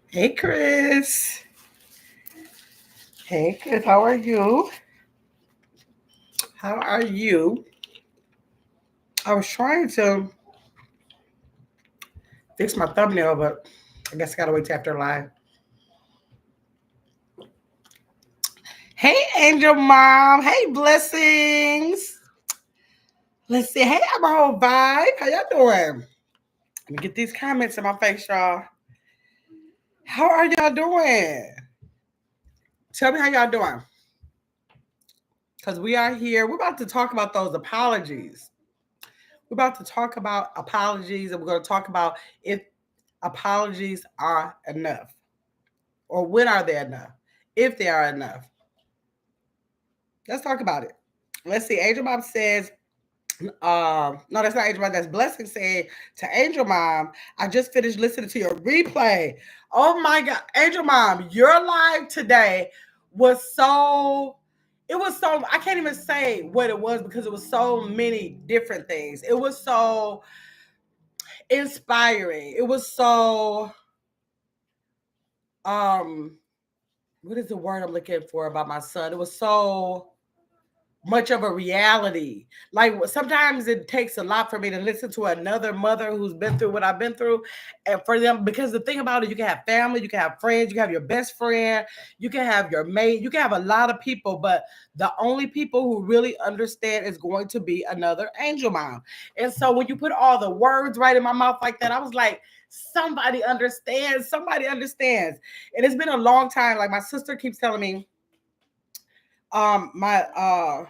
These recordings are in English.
Hey, Chris. Hey, Chris. How are you? How are you? I was trying to fix my thumbnail, but I guess I gotta wait till after live. Hey, Angel Mom. Hey, Blessings. Let's see. Hey, I'm a whole vibe. How y'all doing? Let me get these comments in my face, y'all. How are y'all doing? Tell me how y'all doing. Because we are here. We're about to talk about those apologies. We're about to talk about apologies, and we're going to talk about if apologies are enough, or when are they enough, if they are enough. Let's talk about it. Let's see. Angel Mom says, no, that's not Angel Mom. That's Blessing saying to Angel Mom, I just finished listening to your replay. Oh my God. Angel Mom, your live today was so, I can't even say what it was because it was so many different things. It was so inspiring. It was so, what is the word I'm looking for about my son? It was so much of a reality. Like sometimes it takes a lot for me to listen to another mother who's been through what I've been through, and for them, because the thing about it, you can have family, you can have friends, you can have your best friend, you can have your mate, you can have a lot of people, but the only people who really understand is going to be another Angel Mom. And so when you put all the words right in my mouth like that, I was like, somebody understands, and it's been a long time. Like my sister keeps telling me, my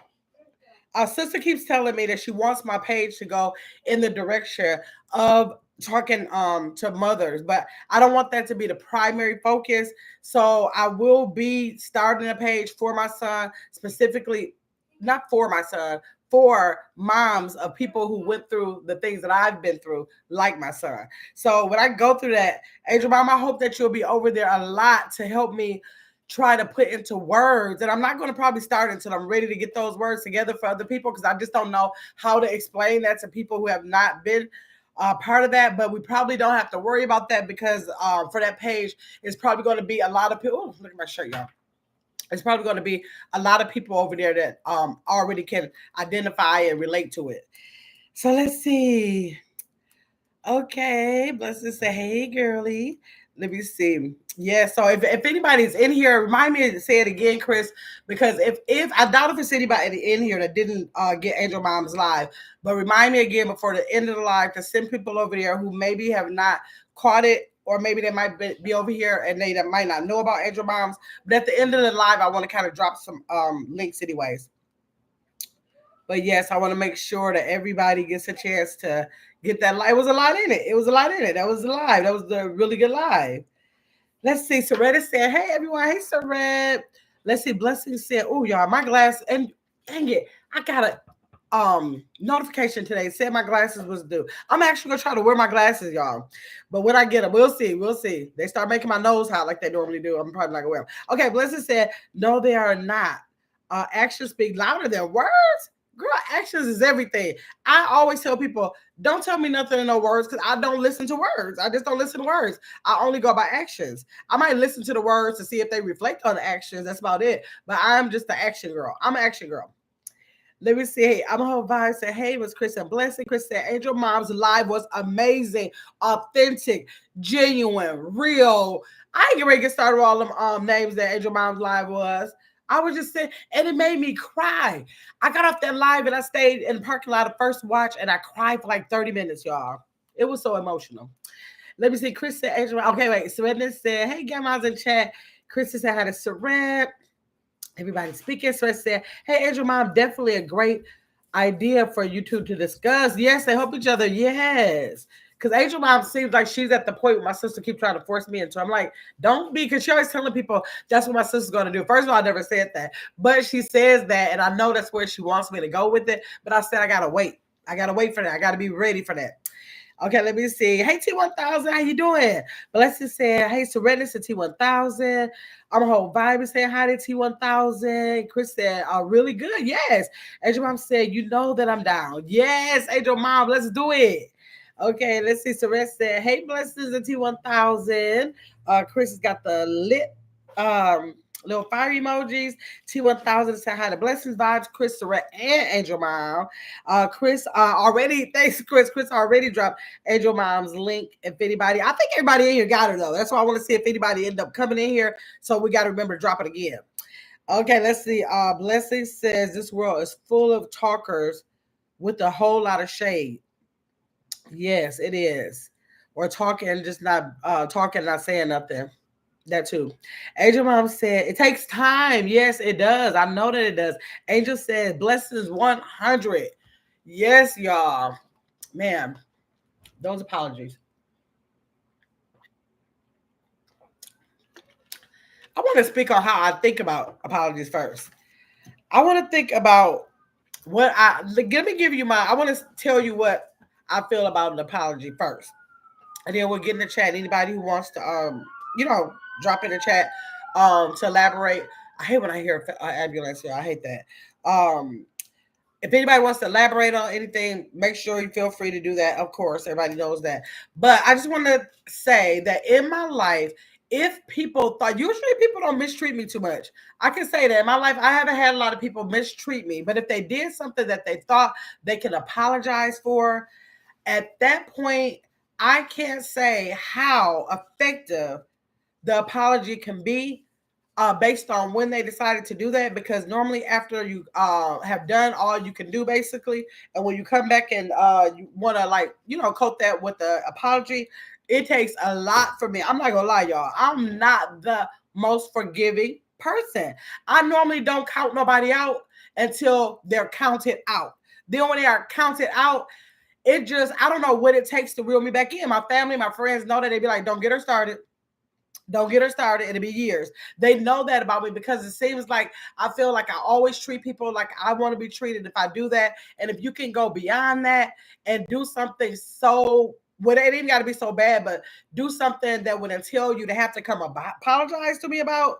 our sister keeps telling me that she wants my page to go in the direction of talking to mothers, but I don't want that to be the primary focus. So I will be starting a page for my son, specifically not for my son, for moms of people who went through the things that I've been through, like my son. So when I go through that, Angel Mom, I hope that you'll be over there a lot to help me try to put into words. And I'm not going to probably start until I'm ready to get those words together for other people, because I just don't know how to explain that to people who have not been part of that. But we probably don't have to worry about that, because for that page, it's probably going to be a lot of people. Oh, look at my shirt, y'all. It's probably going to be a lot of people over there that already can identify and relate to it. So let's see. Okay, Blessing say, hey, girly. Let me see. Yeah, so if anybody's in here, remind me to say it again, Chris, because if I doubt if it's anybody in here that didn't get Angel Mom's live, but remind me again before the end of the live to send people over there who maybe have not caught it, or maybe they might be over here and they that might not know about Angel Moms. But at the end of the live, I want to kind of drop some links anyways. But yes, I want to make sure that everybody gets a chance to get that live. It was a lot in it. That was live. That was the really good live. Let's see. Soretta said, hey, everyone. Hey, Soretta. Let's see. Blessing said, oh, y'all, my glass. And dang it, I got a notification today. Said my glasses was due. I'm actually going to try to wear my glasses, y'all. But when I get them, we'll see. We'll see. They start making my nose hot like they normally do. I'm probably not going to wear them. Okay, Blessing said, no, they are not. Actions speak louder than words. Girl, actions is everything. I always tell people, don't tell me nothing in no words because I don't listen to words. I just don't listen to words. I only go by actions. I might listen to the words to see if they reflect on the actions. That's about it. But I'm just the action girl. I'm an action girl. Let me see. Hey, I'm a whole vibe. Say, hey, it was Chris and Blessing. Chris said, Angel Mom's live was amazing, authentic, genuine, real. I ain't ready to get started with all them names that Angel Mom's live was. I was just saying, and it made me cry. I got off that live and I stayed in the parking lot of First Watch and I cried for like 30 minutes, y'all. It was so emotional. Let me see. Chris said, Angel. Okay, wait. Serena said, hey, Gamma's in chat. Chris said, hi to Serena. Everybody speaking. So I said, hey, Angel Mom, definitely a great idea for you two to discuss. Yes, they help each other. Yes. Because Angel Mom seems like she's at the point where my sister keeps trying to force me into. I'm like, don't be, because she always telling people that's what my sister's going to do. First of all, I never said that. But she says that, and I know that's where she wants me to go with it. But I said, I got to wait. I got to wait for that. I got to be ready for that. Okay, let me see. Hey, T1000, how you doing? Blessing said, hey, Serenity to T1000. I'm a whole vibe saying hi to T1000. Chris said, really good. Yes. Angel Mom said, you know that I'm down. Yes, Angel Mom, let's do it. Okay, let's see. Serenity said, hey, blessings to T1000. Chris has got the lit little fire emojis. T1000 said hi to blessings vibes. Chris Surrett and Angel Mom. Chris already, thanks, Chris. Chris already dropped Angel Mom's link. If anybody, I think everybody in here got her though. That's why I want to see if anybody end up coming in here. So we got to remember to drop it again. Okay, let's see. Blessing says this world is full of talkers with a whole lot of shade. Yes, it is. Or talking, just not talking, not saying nothing. That too. Angel Mom said, it takes time. Yes, it does. I know that it does. Angel said, blessings 100. Yes, y'all. Man, those apologies. I want to speak on how I think about apologies first. I want to think about what let me give you I want to tell you what I feel about an apology first. And then we'll get in the chat. Anybody who wants to, drop in the chat, to elaborate. I hate when I hear ambulance here. I hate that. If anybody wants to elaborate on anything, make sure you feel free to do that. Of course, everybody knows that. But I just want to say that in my life, if people thought, usually people don't mistreat me too much. I can say that in my life, I haven't had a lot of people mistreat me. But if they did something that they thought they could apologize for, at that point, I can't say how effective the apology can be based on when they decided to do that. Because normally, after you have done all you can do, basically, and when you come back and you want to, coat that with the apology, it takes a lot for me. I'm not gonna lie, y'all. I'm not the most forgiving person. I normally don't count nobody out until they're counted out. Then when they are counted out, it just, I don't know what it takes to reel me back in. My family, my friends know that. They be like, don't get her started. Don't get her started. It'll be years. They know that about me because it seems like I feel like I always treat people like I want to be treated if I do that. And if you can go beyond that and do something so, well, it ain't even got to be so bad, but do something that would entail you to have to come apologize to me about,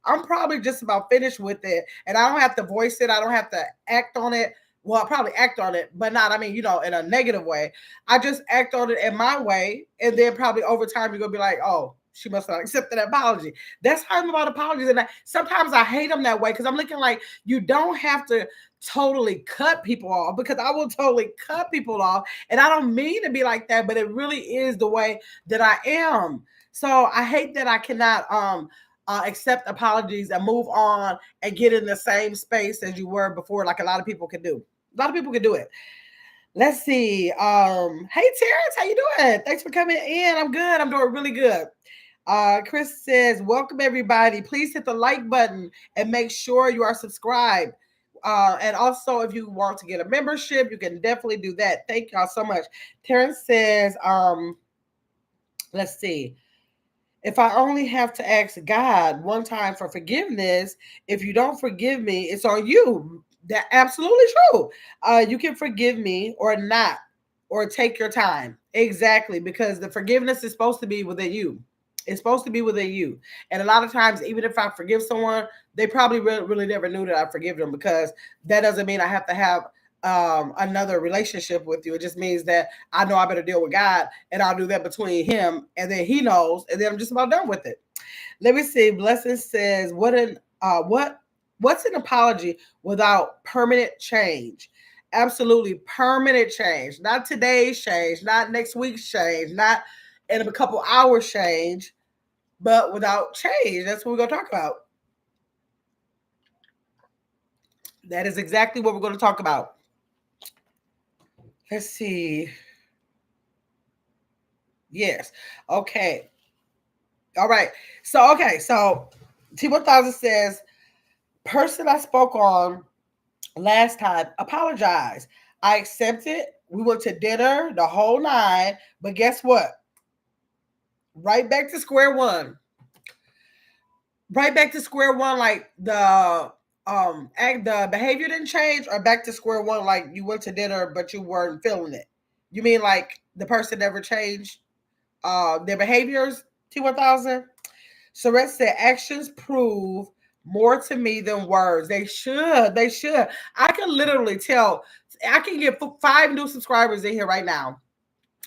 I'm probably just about finished with it. And I don't have to voice it. I don't have to act on it. Well, I'll probably act on it, but not, in a negative way. I just act on it in my way. And then probably over time, you're going to be like, oh, she must not accept an apology. That's how I'm about apologies. And sometimes I hate them that way because I'm looking like you don't have to totally cut people off, because I will totally cut people off. And I don't mean to be like that, but it really is the way that I am. So I hate that I cannot accept apologies and move on and get in the same space as you were before, like a lot of people can do. A lot of people can do it. Let's see. Hey Terrence, how you doing? Thanks for coming in. I'm good. I'm doing really good. Chris says, welcome everybody. Please hit the like button and make sure you are subscribed. And also, if you want to get a membership, you can definitely do that. Thank y'all so much. Terrence says, let's see. If I only have to ask God one time for forgiveness, if you don't forgive me, it's on you. That's absolutely true. You can forgive me or not, or take your time. Exactly, because the forgiveness is supposed to be within you. It's supposed to be within you. And a lot of times, even if I forgive someone, they probably really never knew that I forgive them, because that doesn't mean I have to have another relationship with you. It just means that I know I better deal with God, and I'll do that between him, and then he knows, and then I'm just about done with it. Let me see. Blessing says, what's an apology without permanent change? Absolutely permanent change. Not today's change, not next week's change, not in a couple hours change, but without change. That's what we're going to talk about. That is exactly what we're going to talk about. Let's see. Yes. Okay. All right. So T1000 says, person I spoke on last time, apologize. I accepted. We went to dinner, the whole nine, but guess what? Right back to square one. Right back to square one, like the behavior didn't change, or back to square one, like you went to dinner but you weren't feeling it. You mean like the person never changed their behaviors? T1000. Surrett said, actions prove more to me than words. They should. They should. I can literally tell. I can get 5 new subscribers in here right now.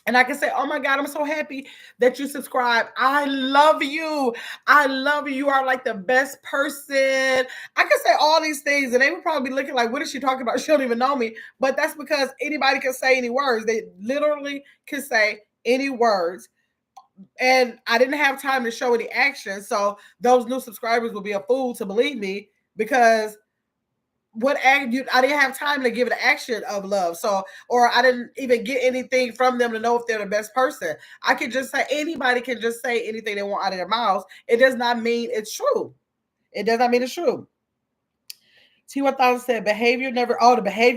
And I can say, oh my God, I'm so happy that you subscribe. I love you. I love you. You are like the best person. I can say all these things, and they would probably be looking like, what is she talking about? She don't even know me. But that's because anybody can say any words. They literally can say any words. And I didn't have time to show any action. So those new subscribers will be a fool to believe me, because I didn't have time to give an action of love. So, or I didn't even get anything from them to know if they're the best person. I can just say, anybody can just say anything they want out of their mouths. It does not mean it's true. It does not mean it's true. T1000 said, the behavior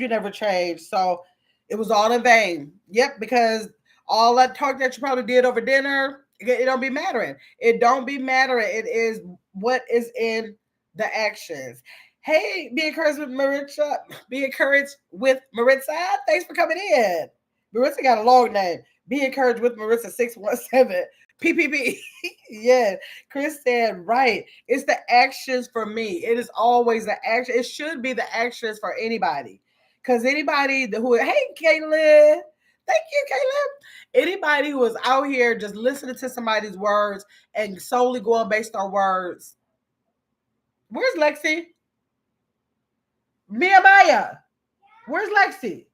never changed. So it was all in vain. Yep, because all that talk that you probably did over dinner, it don't be mattering. It don't be mattering. It is what is in the actions. Hey, be encouraged with Maritza. Be encouraged with Maritza. Thanks for coming in. Maritza got a long name. Be encouraged with Maritza 617. PPP. Yeah. Chris said, right. It's the actions for me. It is always the action. It should be the actions for anybody. Because anybody hey, Caitlin. Thank you, Caleb. Anybody who is out here just listening to somebody's words and solely going based on words. Where's Lexi? Mia Maya. Where's Lexi?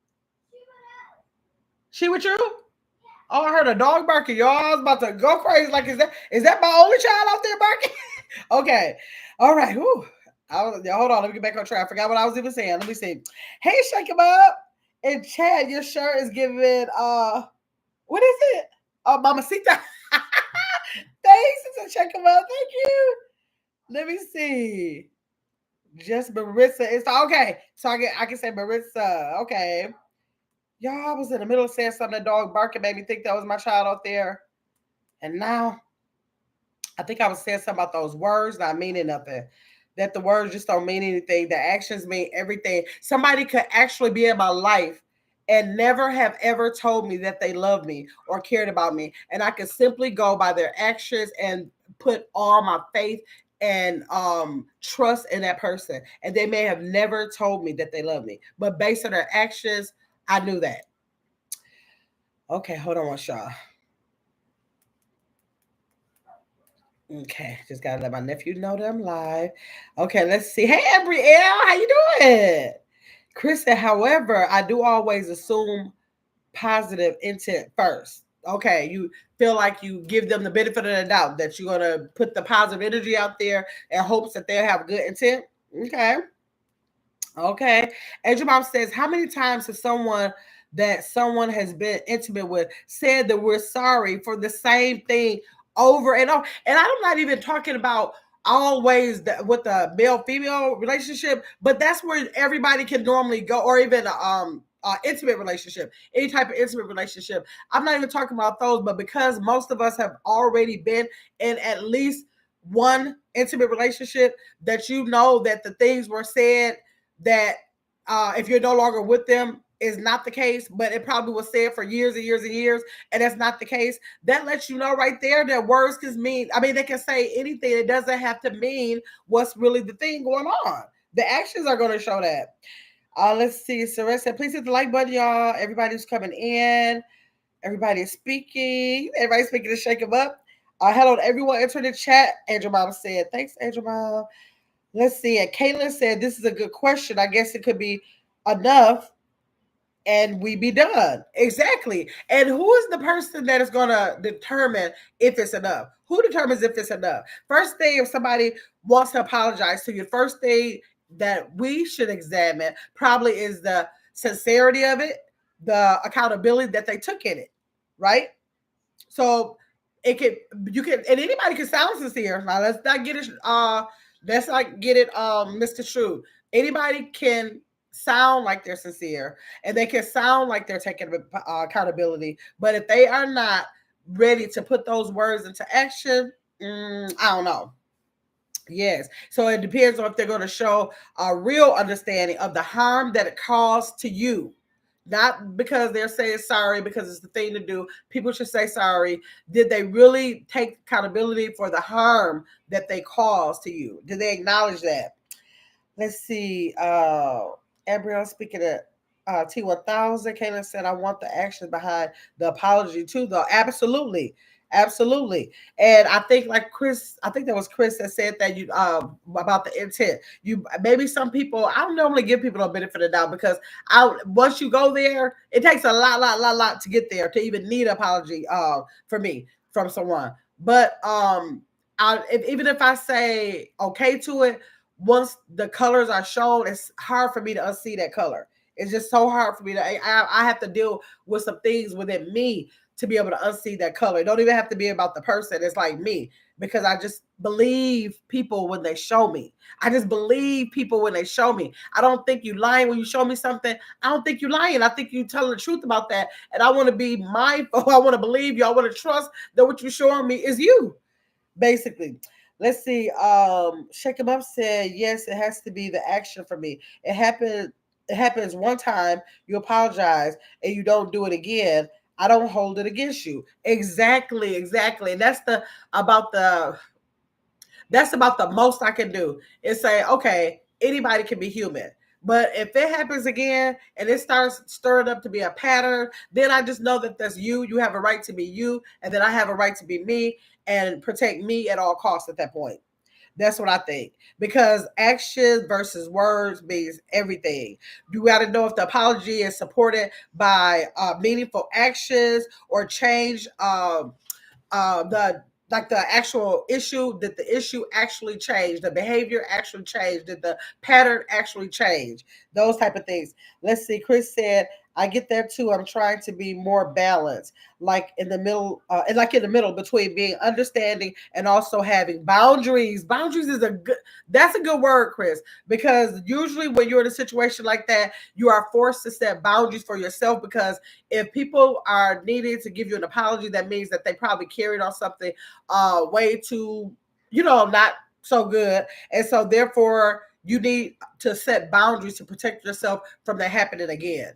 She with you? Oh, I heard a dog barking, y'all. I was about to go crazy. Like, is that my only child out there barking? Okay. All right. Whew. Hold on. Let me get back on track. I forgot what I was even saying. Let me see. Hey, shake him up. And Chad, your shirt is giving what is it? Oh, Mamacita. Thanks. Check him out. Thank you. Let me see. Just Maritza. It's okay. So I can say Maritza. Okay. Y'all, I was in the middle of saying something. The dog barking made me think that was my child out there. And now I think I was saying something about those words not meaning nothing. That the words just don't mean anything. The actions mean everything. Somebody could actually be in my life and never have ever told me that they loved me or cared about me. And I could simply go by their actions and put all my faith and trust in that person. And they may have never told me that they love me. But based on their actions, I knew that. Okay, hold on, y'all. Okay, just gotta let my nephew know that I'm live. Okay, let's see. Hey, Brielle, how you doing? Chris said, however, I do always assume positive intent first. Okay, you feel like you give them the benefit of the doubt that you're gonna put the positive energy out there in hopes that they'll have good intent. Okay. Angel Mom says, how many times has someone has been intimate with said that we're sorry for the same thing over and over? And I'm not even talking about always with the male-female relationship, but that's where everybody can normally go, or even intimate relationship, any type of intimate relationship. I'm not even talking about those, but because most of us have already been in at least one intimate relationship, that you know that the things were said that if you're no longer with them is not the case, but it probably was said for years and years and years, and that's not the case. That lets you know right there that words can mean, they can say anything. It doesn't have to mean what's really the thing going on. The actions are going to show that. Let's see. Sarah said, please hit the like button, y'all. Everybody's coming in. Everybody's speaking. Everybody's speaking to shake them up. Hello to everyone entering the chat. Angel Mom said, thanks, Angel Mom. Let's see. And Caitlin said, this is a good question. I guess it could be enough and we be done. Exactly. And who is the person that is going to determine if it's enough? Who determines if it's enough? First thing, if somebody wants to apologize to you, first thing that we should examine probably is the sincerity of it, the accountability that they took in it, right? So it can, you can, and anybody can sound sincere. Now let's not get it misconstrued. Anybody can sound like they're sincere and they can sound like they're taking accountability, but if they are not ready to put those words into action, I don't know. Yes. So it depends on if they're going to show a real understanding of the harm that it caused to you. Not because they're saying sorry because it's the thing to do. People should say sorry. Did they really take accountability for the harm that they caused to you? Did they acknowledge that? Let's see. Embryo speaking at T1000. Kaylin said, I want the action behind the apology too, though. Absolutely. Absolutely. And I think like Chris, I think that was Chris that said that you about the intent. You maybe some people, I don't normally give people a benefit of the doubt because once you go there, it takes a lot to get there to even need an apology for me from someone. But even if I say okay to it, once the colors are shown, it's hard for me to unsee that color. It's just so hard for me to. I have to deal with some things within me to be able to unsee that color. It don't even have to be about the person. It's like me because I just believe people when they show me. I just believe people when they show me. I don't think you lying when you show me something. I don't think you lying. I think you telling the truth about that. And I want to be mindful. I want to believe you. I want to trust that what you're showing me is you, basically. Let's see. Shake 'em Up said, yes, it has to be the action for me. It happens one time, you apologize, and you don't do it again. I don't hold it against you. Exactly. And that's about the most I can do is say, okay, anybody can be human. But if it happens again and it starts stirring up to be a pattern, then I just know that that's you. You have a right to be you, and then I have a right to be me and protect me at all costs at that point. That's what I think. Because action versus words means everything. You got to know if the apology is supported by meaningful actions or change the like the actual issue. Did the issue actually change? The behavior actually changed? Did the pattern actually change? Those type of things. Let's see. Chris said, I get there too. I'm trying to be more balanced, like in the middle, between being understanding and also having boundaries. Boundaries is that's a good word, Chris, because usually when you're in a situation like that, you are forced to set boundaries for yourself because if people are needing to give you an apology, that means that they probably carried on something way too, not so good. And so therefore you need to set boundaries to protect yourself from that happening again.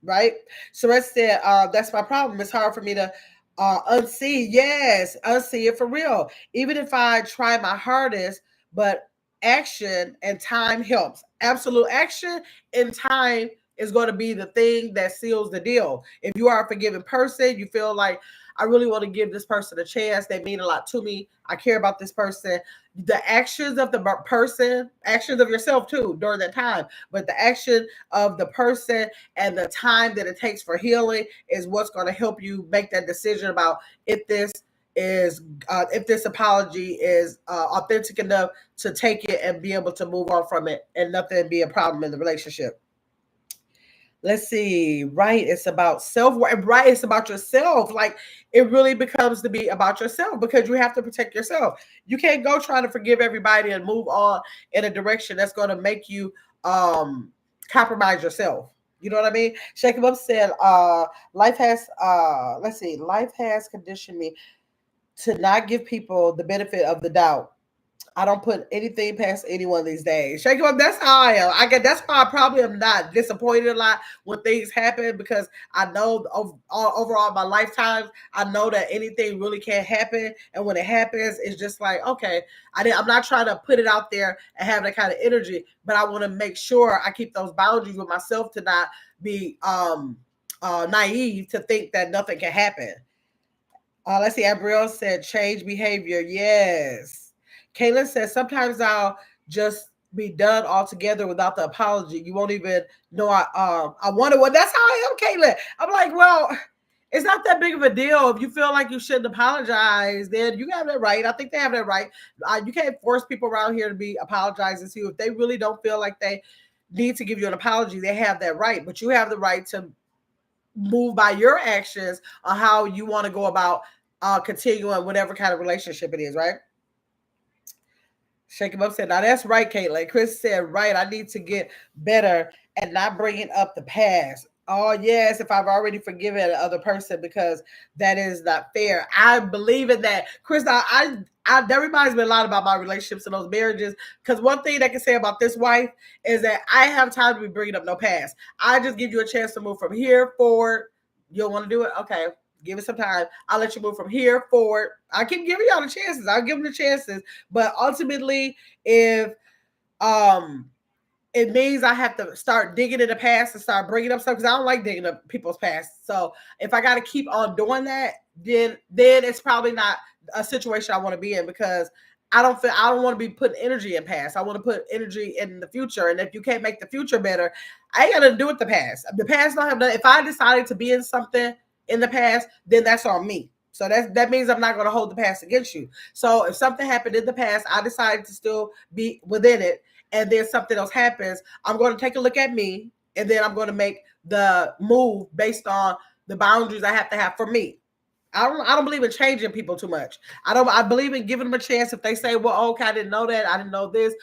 Right? So I said, that's my problem. It's hard for me to unsee. Yes, unsee it for real. Even if I try my hardest, but action and time helps. Absolute action and time is going to be the thing that seals the deal. If you are a forgiving person, you feel like I really want to give this person a chance. They mean a lot to me. I care about this person. The actions of the person, actions of yourself too during that time, but the action of the person and the time that it takes for healing is what's going to help you make that decision about if this apology is authentic enough to take it and be able to move on from it and nothing be a problem in the relationship. Let's see. Right, it's about self-worth. Right, it's about yourself. Like it really becomes to be about yourself because you have to protect yourself. You can't go trying to forgive everybody and move on in a direction that's going to make you compromise yourself. You know what I mean? Shake 'em Up said, life has let's see, life has conditioned me to not give people the benefit of the doubt. I don't put anything past anyone these days. Shake 'em up. That's how I am. I get. That's why I probably am not disappointed a lot when things happen, because I know overall my lifetime, I know that anything really can happen, and when it happens, it's just like, okay, I'm not trying to put it out there and have that kind of energy, but I want to make sure I keep those boundaries with myself to not be naive to think that nothing can happen. Let's see. Abriel said change behavior. Yes. Kaylin says sometimes I'll just be done altogether without the apology. You won't even know I wonder what. That's how I am, Kaylin. I'm like, well, it's not that big of a deal. If you feel like you shouldn't apologize, then you have that right. I think they have that right. You can't force people around here to be apologizing to you. If they really don't feel like they need to give you an apology, they have that right. But you have the right to move by your actions on how you want to go about continuing whatever kind of relationship it is, right? Shake him up said, now that's right, Caitlin. Chris said, right, I need to get better and not bringing up the past. Oh, yes, if I've already forgiven the other person, because that is not fair. I believe in that. Chris, that reminds me a lot about my relationships and those marriages, because one thing I can say about this wife is that I have time to be bringing up no past. I just give you a chance to move from here forward. You don't want to do it? Okay, give it some time. I'll let you move from here forward. I keep giving y'all the chances. I'll give them the chances. But ultimately, if it means I have to start digging in the past and start bringing up stuff, because I don't like digging up people's past. So if I got to keep on doing that, then it's probably not a situation I want to be in, because I don't want to be putting energy in past. I want to put energy in the future. And if you can't make the future better, I ain't got to do with the past. The past don't have done. If I decided to be in something in the past, then that's on me. So that means I'm not going to hold the past against you. So if something happened in the past, I decided to still be within it, and then something else happens, I'm going to take a look at me, and then I'm going to make the move based on the boundaries I have to have for me. I don't believe in changing people too much. I believe in giving them a chance. If they say, well, okay, I didn't know that, I didn't know this.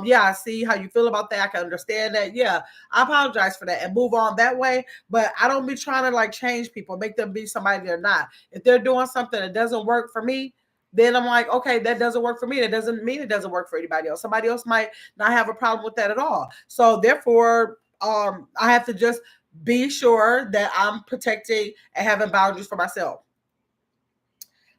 Yeah, I see how you feel about that. I can understand that. Yeah, I apologize for that and move on that way. But I don't be trying to like change people, make them be somebody they're not. If they're doing something that doesn't work for me, then I'm like, okay, that doesn't work for me. That doesn't mean it doesn't work for anybody else. Somebody else might not have a problem with that at all. So therefore, I have to just be sure that I'm protecting and having boundaries for myself.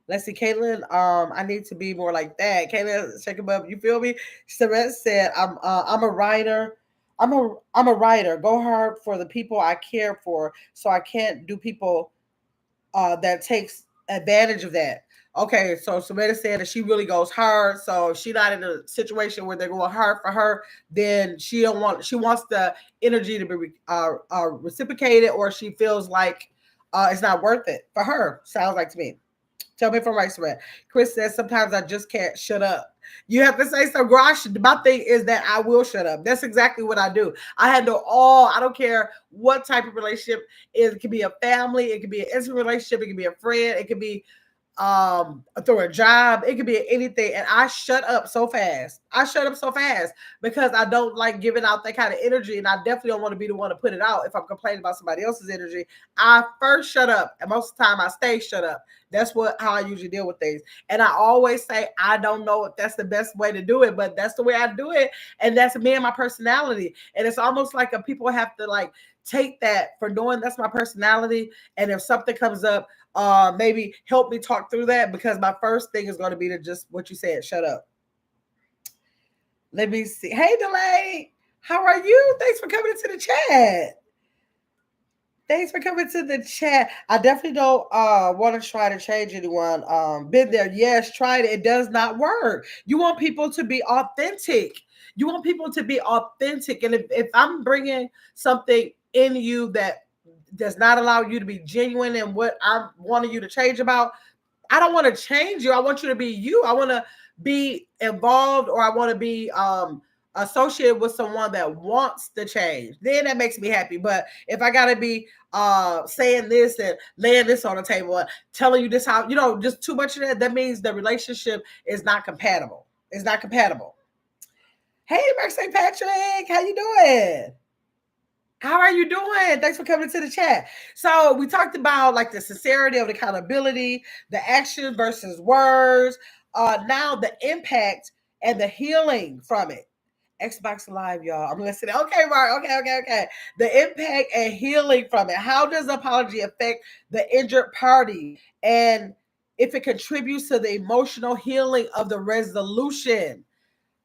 Let's see, Caitlin. I need to be more like that. Caitlin, check him up. You feel me? Sarette said, I'm a writer. I'm a writer. Go hard for the people I care for, so I can't do people that takes advantage of that. Okay, so Samantha said that she really goes hard. So if she's not in a situation where they're going hard for her, then she wants the energy to be reciprocated, or she feels like it's not worth it for her. Sounds like to me. Tell me if I'm right, Sweat. Chris says sometimes I just can't shut up. You have to say so, girl. My thing is that I will shut up. That's exactly what I do. I handle all. I don't care what type of relationship it is. It could be a family. It could be an intimate relationship. It could be a friend. It could be through a job. It could be anything. And I shut up so fast. I shut up so fast because I don't like giving out that kind of energy. And I definitely don't want to be the one to put it out. If I'm complaining about somebody else's energy, I first shut up. And most of the time I stay shut up. That's how I usually deal with things. And I always say, I don't know if that's the best way to do it, but that's the way I do it. And that's me and my personality. And it's almost like people have to like take that for knowing that's my personality. And if something comes up, maybe help me talk through that, because my first thing is going to be to just what you said, shut up. Let me see. Hey, Delay, how are you? Thanks for coming into the chat. Thanks for coming to the chat. I definitely don't want to try to change anyone. Been there. Yes, tried it. It does not work. You want people to be authentic. You want people to be authentic. And if I'm bringing something in you that does not allow you to be genuine in what I'm wanting you to change about, I don't want to change you. I want you to be you. I want to be involved, or I want to be associated with someone that wants to change. Then that makes me happy. But if I gotta be saying this and laying this on the table and telling you this how, just too much of that, that means the relationship is not compatible. It's not compatible. Hey, Mark St. Patrick, how you doing? How are you doing? Thanks for coming to the chat. So we talked about like the sincerity of the accountability, the action versus words. Now the impact and the healing from it. Xbox Live, y'all. I'm listening. Okay, Mark. Okay. The impact and healing from it. How does apology affect the injured party? And if it contributes to the emotional healing of the resolution.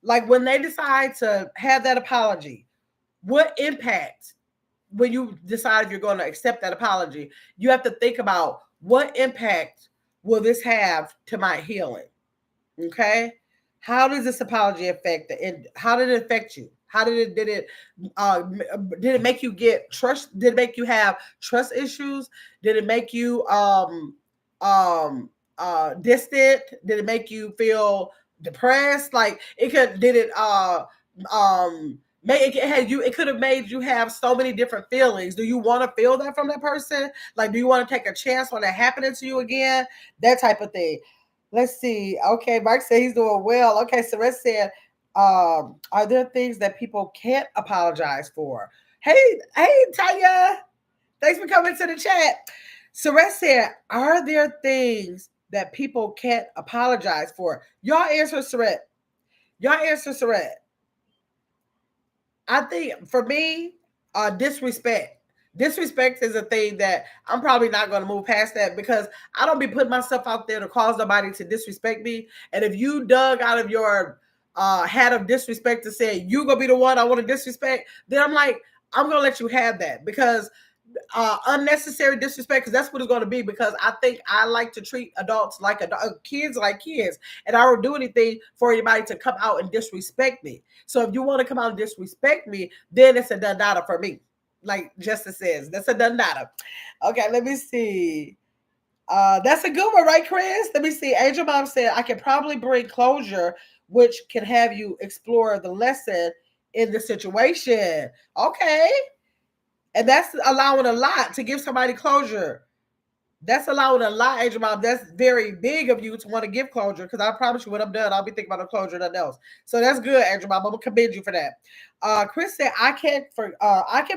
Like when they decide to have that apology, what impact when you decide if you're going to accept that apology, you have to think about what impact will this have to my healing? Okay. How does this apology affect the end? How did it affect you? How did it make you get trust? Did it make you have trust issues? Did it make you distant? Did it make you feel depressed? Like it could did it make it had you it could have made you have so many different feelings. Do you want to feel that from that person? Like do you want to take a chance on that happening to you again? That type of thing. Let's see. Okay, Mark said he's doing well. Okay, Saret said, are there things that people can't apologize for? Hey, Tanya. Thanks for coming to the chat. Saret said, are there things that people can't apologize for? Y'all answer Saret. I think for me, disrespect. Disrespect is a thing that I'm probably not going to move past that because I don't be putting myself out there to cause nobody to disrespect me. And if you dug out of your hat of disrespect to say you gonna be the one I want to disrespect, then I'm like, I'm gonna let you have that because unnecessary disrespect, because that's what it's going to be, because I think I like to treat adults like kids like kids, and I don't do anything for anybody to come out and disrespect me. So if you want to come out and disrespect me, then it's a done data for me. Like Justice says, that's a done data. Okay, let me see. That's a good one, right, Chris? Let me see. Angel Mom said, I can probably bring closure, which can have you explore the lesson in the situation. Okay. And that's allowing a lot to give somebody closure. That's allowing a lot, Angel Mom. That's very big of you to want to give closure, because I promise you when I'm done, I'll be thinking about the closure and nothing else. So that's good, Angel Mom. I'm gonna commend you for that. Chris said, I can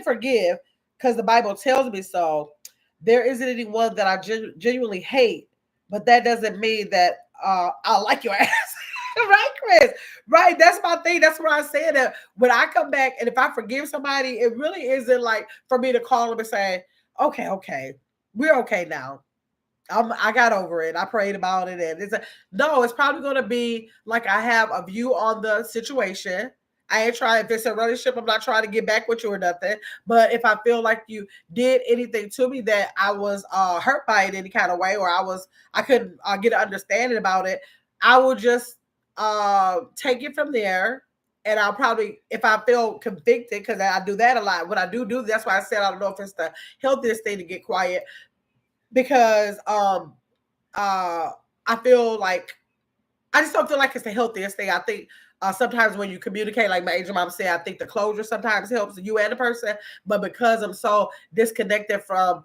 forgive because the Bible tells me so. There isn't anyone that I genuinely hate, but that doesn't mean that I'll like your ass. Right, Chris? Right. That's my thing. That's what I said. That when I come back and if I forgive somebody, it really isn't like for me to call them and say, okay, we're okay now. I got over it. I prayed about it, and no. It's probably going to be like I have a view on the situation. I ain't trying. If it's a relationship, I'm not trying to get back with you or nothing. But if I feel like you did anything to me that I was hurt by it in any kind of way, or I couldn't get an understanding about it, I will just take it from there. And I'll probably, if I feel convicted, because I do that a lot. When I do, that's why I said I don't know if it's the healthiest thing to get quiet, because I feel like I just don't feel like it's the healthiest thing. I think sometimes when you communicate, like my Angel Mom said, I think the closure sometimes helps you and the person. But because I'm so disconnected from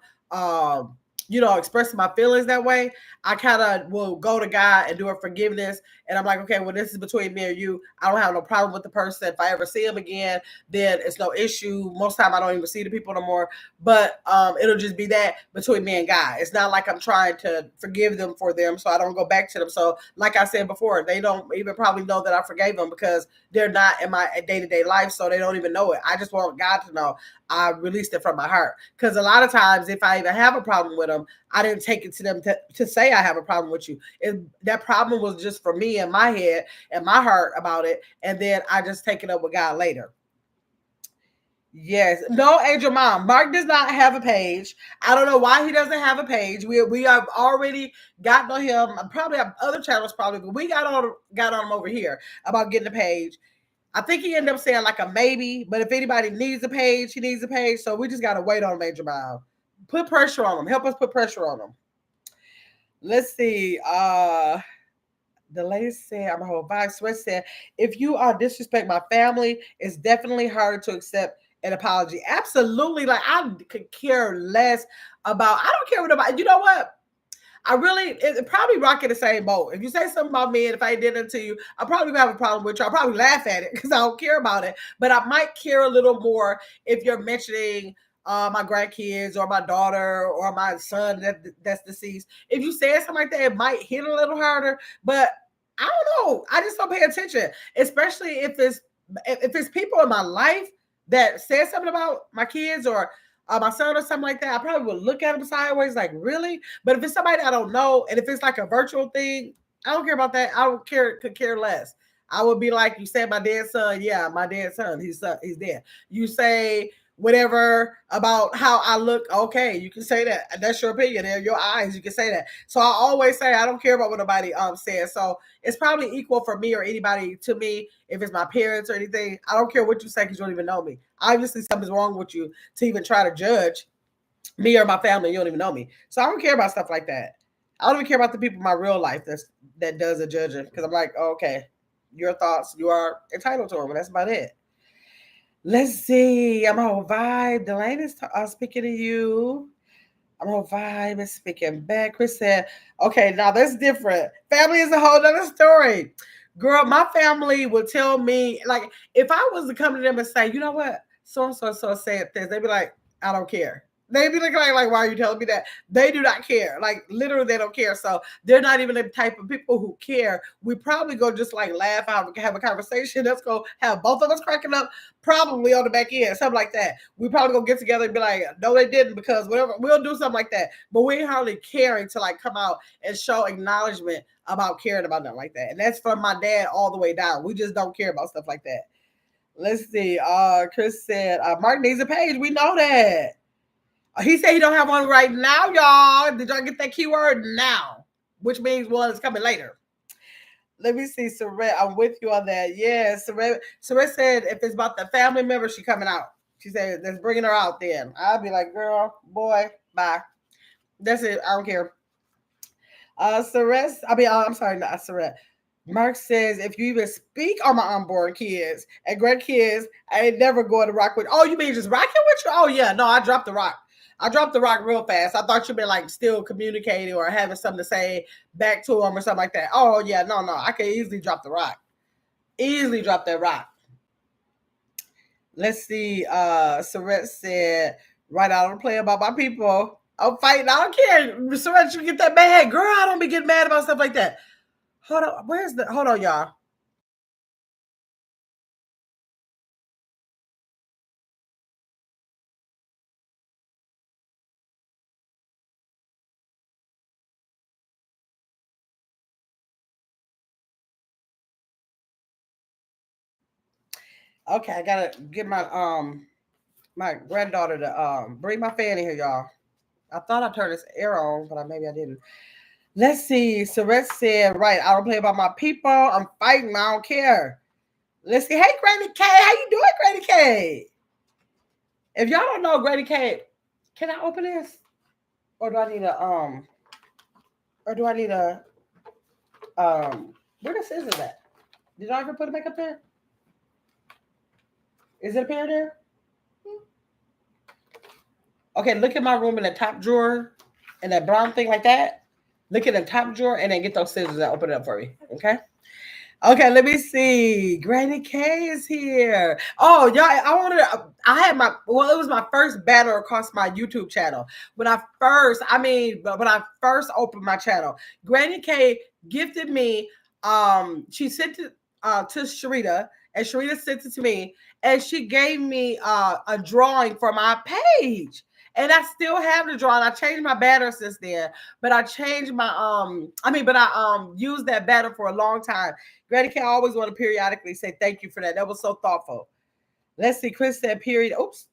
expressing my feelings that way, I kind of will go to God and do a forgiveness. And I'm like, okay, well, this is between me and you. I don't have no problem with the person. If I ever see him again, then it's no issue. Most time I don't even see the people no more. But it'll just be that between me and God. It's not like I'm trying to forgive them for them, so I don't go back to them. So like I said before, they don't even probably know that I forgave them because they're not in my day-to-day life, so they don't even know it. I just want God to know I released it from my heart. Because a lot of times, if I even have a problem with them, I didn't take it to them to say I have a problem with you. That problem was just for me in my head and my heart about it. And then I just take it up with God later. Yes. No, Angel Mom. Mark does not have a page. I don't know why he doesn't have a page. We have already gotten on him. Probably have other channels probably, but we got on him over here about getting a page. I think he ended up saying like a maybe, but if anybody needs a page, he needs a page. So we just got to wait on Major Mile. Put pressure on him. Help us put pressure on him. Let's see. The lady said, I'm a whole vibe. Sweat said, if you disrespect my family, it's definitely harder to accept an apology. Absolutely. Like I could care less about, I don't care what about, you know what? It probably rocking the same boat. If you say something about me and if I did it to you, I'll probably have a problem with you. I'll probably laugh at it because I don't care about it. But I might care a little more if you're mentioning my grandkids or my daughter or my son that's deceased. If you say something like that, it might hit a little harder. But I don't know. I just don't pay attention, especially if it's people in my life that said something about my kids or my son or something like that. I probably would look at them sideways, like really. But if it's somebody I don't know, and if it's like a virtual thing, I don't care about that. I don't care. Could care less. I would be like, you said my dead son. Yeah, my dead son. He's dead. You say whatever about how I look. Okay, you can say that. That's your opinion. They're your eyes. You can say that. So I always say I don't care about what nobody says. So it's probably equal for me or anybody to me. If it's my parents or anything, I don't care what you say because you don't even know me. Obviously, something's wrong with you to even try to judge me or my family. You don't even know me, so I don't care about stuff like that. I don't even care about the people in my real life that does the judging because I'm like, oh, okay, your thoughts, you are entitled to them, and that's about it. Let's see. I'm on vibe. Delane is speaking to you. I'm on vibe and speaking back. Chris said, okay, now that's different. Family is a whole other story. Girl, my family would tell me, like, if I was to come to them and say, you know what, so and so said this, they'd be like, I don't care. They'd be looking like, why are you telling me that? They do not care. Like, literally, they don't care. So they're not even the type of people who care. We probably go just like laugh out, have a conversation. Let's go have both of us cracking up, probably on the back end, something like that. We probably gonna get together and be like, no, they didn't, because whatever, we'll do something like that. But we ain't hardly caring to like come out and show acknowledgement about caring about nothing like that. And that's from my dad all the way down. We just don't care about stuff like that. Let's see. Chris said, Mark needs a page. We know that. He said he don't have one right now, y'all. Did y'all get that keyword now? Which means one is coming later. Let me see, Saret. I'm with you on that. Yeah, Saret said if it's about the family member, she coming out. She said, let's bringing her out then. I'll be like, girl, boy, bye. That's it. I don't care. I'm sorry, not Saret. Mark says, if you even speak on my unborn kids and grandkids, I ain't never going to rock with. Oh, you mean just rocking with you? Oh, yeah. No, I dropped the rock. I dropped the rock real fast. I thought you'd been like still communicating or having something to say back to them or something like that. Oh, yeah. No. I can easily drop the rock. Easily drop that rock. Let's see. Saret said, right, I don't play about my people. I'm fighting. I don't care. Saret, you get that mad. Girl, I don't be getting mad about stuff like that. Hold on. Hold on, y'all. Okay, I gotta get my granddaughter to bring my fan in here, y'all. I thought I turned this air on, but maybe I didn't. Let's see. Saret said, right, I don't play about my people. I'm fighting. I don't care. Let's see. Hey, Granny K, how you doing, Granny K? If y'all don't know Granny K, can I open this? Or do I need where the scissors at? Did I ever put it back up there? Is it up here there? Okay, look at my room in the top drawer and that brown thing like that. Look at the top drawer and then get those scissors and open it up for me. Okay. Okay, let me see. Granny K is here. Oh, y'all, it was my first battle across my YouTube channel. When I first opened my channel, Granny K gifted me, she sent it to Sharita, and Sharita sent it to me, and she gave me a drawing for my page. And I still have the drawing. I changed my banner since then, but I changed my I used that banner for a long time. Granny K always want to periodically say thank you for that. That was so thoughtful. Let's see. Chris said period. Oops.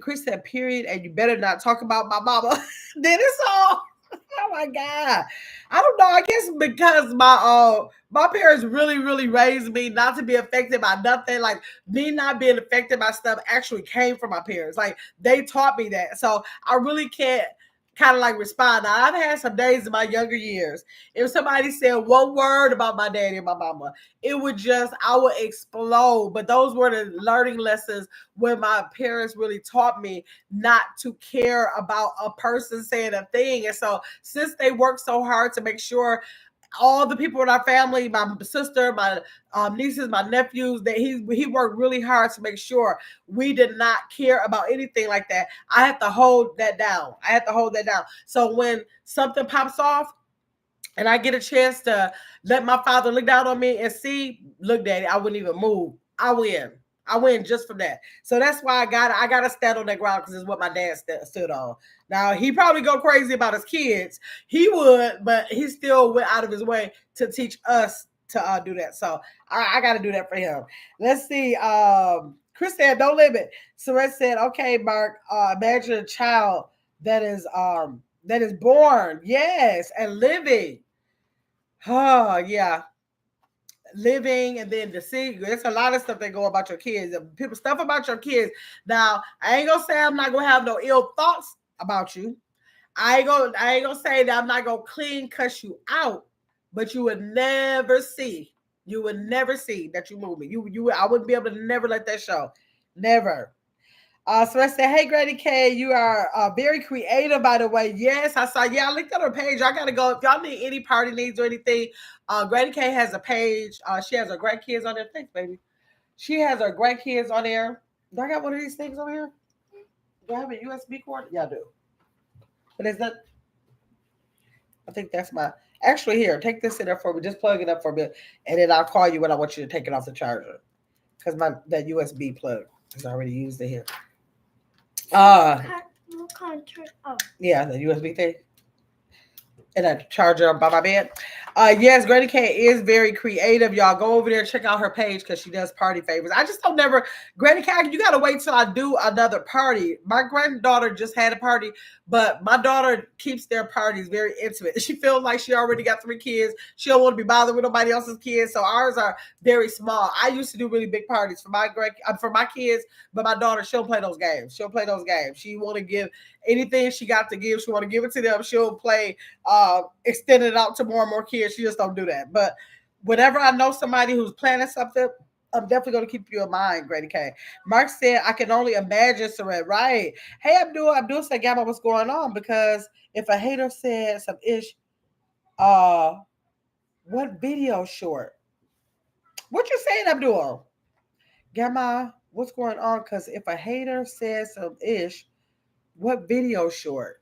Chris said period, and you better not talk about my mama. Then it's all. Oh my God. I don't know. I guess because my parents really, really raised me not to be affected by nothing. Like me not being affected by stuff actually came from my parents. Like they taught me that. So I really can't kind of like respond. Now I've had some days in my younger years. If somebody said one word about my daddy and my mama, I would explode. But those were the learning lessons when my parents really taught me not to care about a person saying a thing. And so since they worked so hard to make sure all the people in our family, my sister, my nieces, my nephews, that he worked really hard to make sure we did not care about anything like that. I have to hold that down. So when something pops off, and I get a chance to let my father look down on me and see, look, daddy, I wouldn't even move. I win. I win just from that. So that's why I gotta stand on that ground, because it's what my dad stood on. Now he probably go crazy about his kids. He would, but he still went out of his way to teach us to do that. So I got to do that for him. Let's see. Chris said, "Don't limit." Surette said, "Okay, Mark. Imagine a child that is born, yes, and living. Oh, yeah, living, and then the see. There's a lot of stuff that go about your kids. People stuff about your kids. Now, I ain't gonna say I'm not gonna have no ill thoughts about you. I ain't gonna say that I'm not gonna clean cuss you out, but you would never see. You would never see that you move me. I wouldn't be able to never let that show. Never. So I said, hey, Granny K, you are very creative, by the way. Yes, I saw. Yeah, I looked at her page. I got to go. If y'all need any party needs or anything, Granny K has a page. She has her grandkids on there. Thanks, baby. She has her grandkids on there. Do I got one of these things over here? Do I have a USB cord? Yeah, I do. But is that? I think that's my. Actually, here, take this in there for me. Just plug it up for a bit, and then I'll call you when I want you to take it off the charger, because that USB plug is already used in here. Yeah, the USB thing. And a charger by my bed. Yes, Granny K is very creative. Y'all go over there, check out her page, because she does party favors. I just don't never, Granny K, you gotta wait till I do another party. My granddaughter just had a party, but my daughter keeps their parties very intimate. She feels like she already got 3 kids. She don't want to be bothered with nobody else's kids, so ours are very small. I used to do really big parties for my kids, but my daughter, she'll play those games. She want to give anything she got to give. She want to give it to them. She'll play, extend it out to more and more kids. She just don't do that. But whenever I know somebody who's planning something, I'm definitely going to keep you in mind, Granny K. Mark said, I can only imagine, Surette. Right. Hey, Abdul said, Gamma, what's going on? Because if a hater said some ish, what video short? What you saying, Abdul? Gamma, what's going on? Because if a hater says some ish, what video short?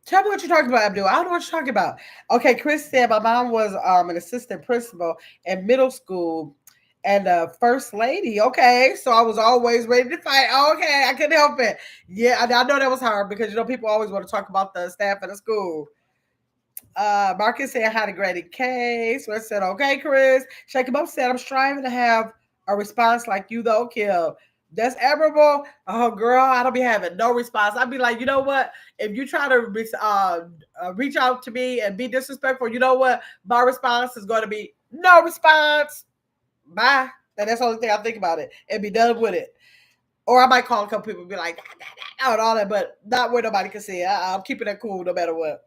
Tell me what you're talking about, Abdul. I don't know what you're talking about. Okay, Chris said my mom was an assistant principal in middle school and a first lady. Okay, so I was always ready to fight. Okay, I couldn't help it. Yeah, I know that was hard, because people always want to talk about the staff at the school. Marcus said hi to Granny K. So I said, okay, Chris. Shake him up said, I'm striving to have a response like you, though, Kill. That's admirable. Oh, girl, I don't be having no response. I'd be like, you know what? If you try to reach out to me and be disrespectful, you know what? My response is going to be no response. Bye. And that's the only thing I think about it, and be done with it. Or I might call a couple people and be like, and all that, but not where nobody can see it. I'm keeping it cool no matter what.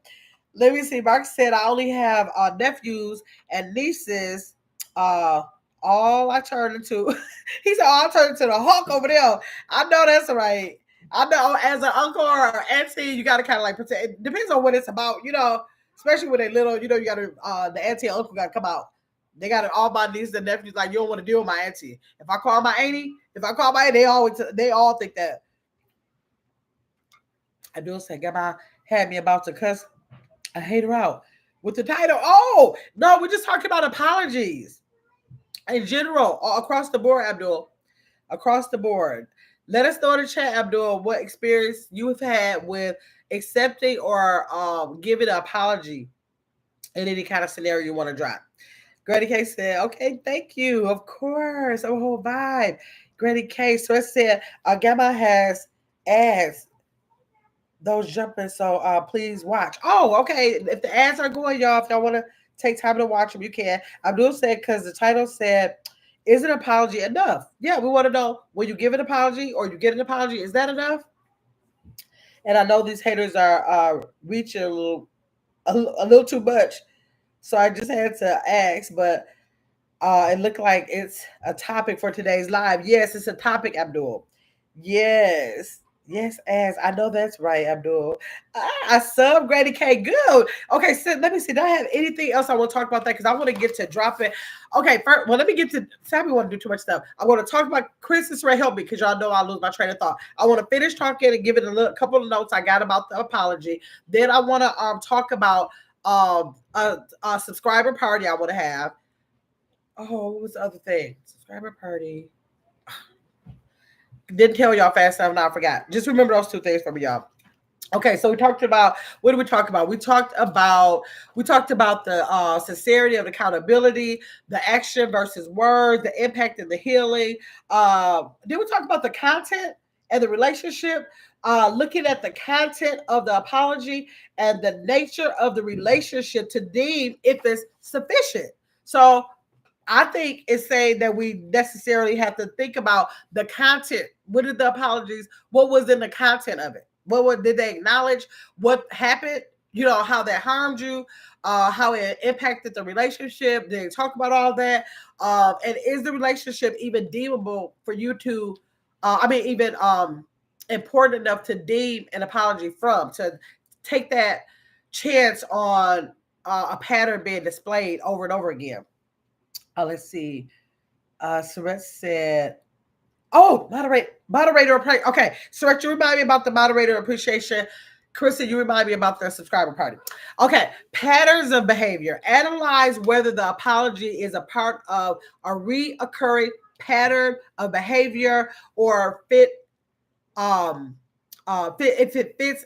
Let me see. Mark said, I only have nephews and nieces. All I turn into, he said, I turn into the Hulk over there. I know that's right. I know as an uncle or auntie, you got to kind of like protect. It depends on what it's about, especially when they're little, you got to, the auntie and uncle got to come out. They got it, all my nieces and nephews, like, you don't want to deal with my auntie. If I call my auntie, they all think that. I do say, Grandma had me about to cuss. I hate her out with the title. Oh, no, we're just talking about apologies in general, across the board, Abdul. Across the board. Let us know in the chat, Abdul, what experience you have had with accepting or giving an apology in any kind of scenario you want to drop. Granny K said, okay, thank you. Of course. A whole vibe. Granny K. So it said, Gamma has ads. Those jumping, so please watch. Oh, okay. If the ads are going, y'all, if y'all want to take time to watch them, you can. Abdul said, because the title said, is an apology enough? Yeah, we want to know, when you give an apology or you get an apology, is that enough? And I know these haters are reaching a little too much, so I just had to ask, but it looked like it's a topic for today's live. Yes, it's a topic, Abdul. Yes. Yes, as I know that's right, Abdul. I sub Granny K. Good. Okay, so let me see. Do I have anything else I want to talk about that? Because I want to get to dropping. Okay, first, well, let me get to. Sammy want to do too much stuff. I want to talk about Chris and Surette. Help me, because y'all know I lose my train of thought. I want to finish talking and give it a couple of notes I got about the apology. Then I want to talk about a subscriber party I want to have. Oh, what was the other thing? Subscriber party. Didn't tell y'all fast enough, now I forgot. Just remember those two things for me, y'all. Okay, so we talked about, what did we talk about? We talked about the sincerity of accountability, the action versus words, the impact and the healing. Then we talk about the content and the relationship. Looking at the content of the apology and the nature of the relationship to deem if it's sufficient. So I think it's saying that we necessarily have to think about the content. What did the apologies? What was in the content of it? Did they acknowledge what happened? You know, how that harmed you, how it impacted the relationship. Did they talk about all that? And is the relationship even deemable for you to? Even important enough to deem an apology from, to take that chance on a pattern being displayed over and over again. Let's see. Suret said, "Oh, moderator. Okay, Suret, you remind me about the moderator appreciation. Krista, you remind me about the subscriber party. Okay, patterns of behavior. Analyze whether the apology is a part of a reoccurring pattern of behavior or if it fits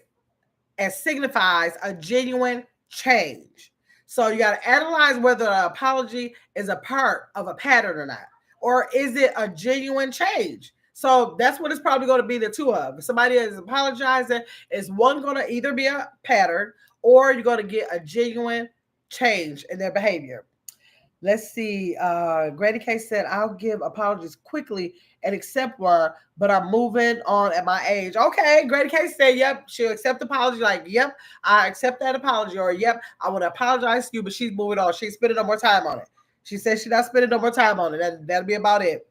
and signifies a genuine change. So you got to analyze whether an apology is a part of a pattern or not, or is it a genuine change? So that's what it's probably going to be the two of. If somebody is apologizing, is one going to either be a pattern or you're going to get a genuine change in their behavior. Let's see. Granny K said, I'll give apologies quickly and accept one, but I'm moving on at my age. Okay. Granny K said, yep, she'll accept the apology. Like, yep, I accept that apology. Or, yep, I want to apologize to you, but she's moving on. She's spending no more time on it. She says she's not spending no more time on it. That'll be about it.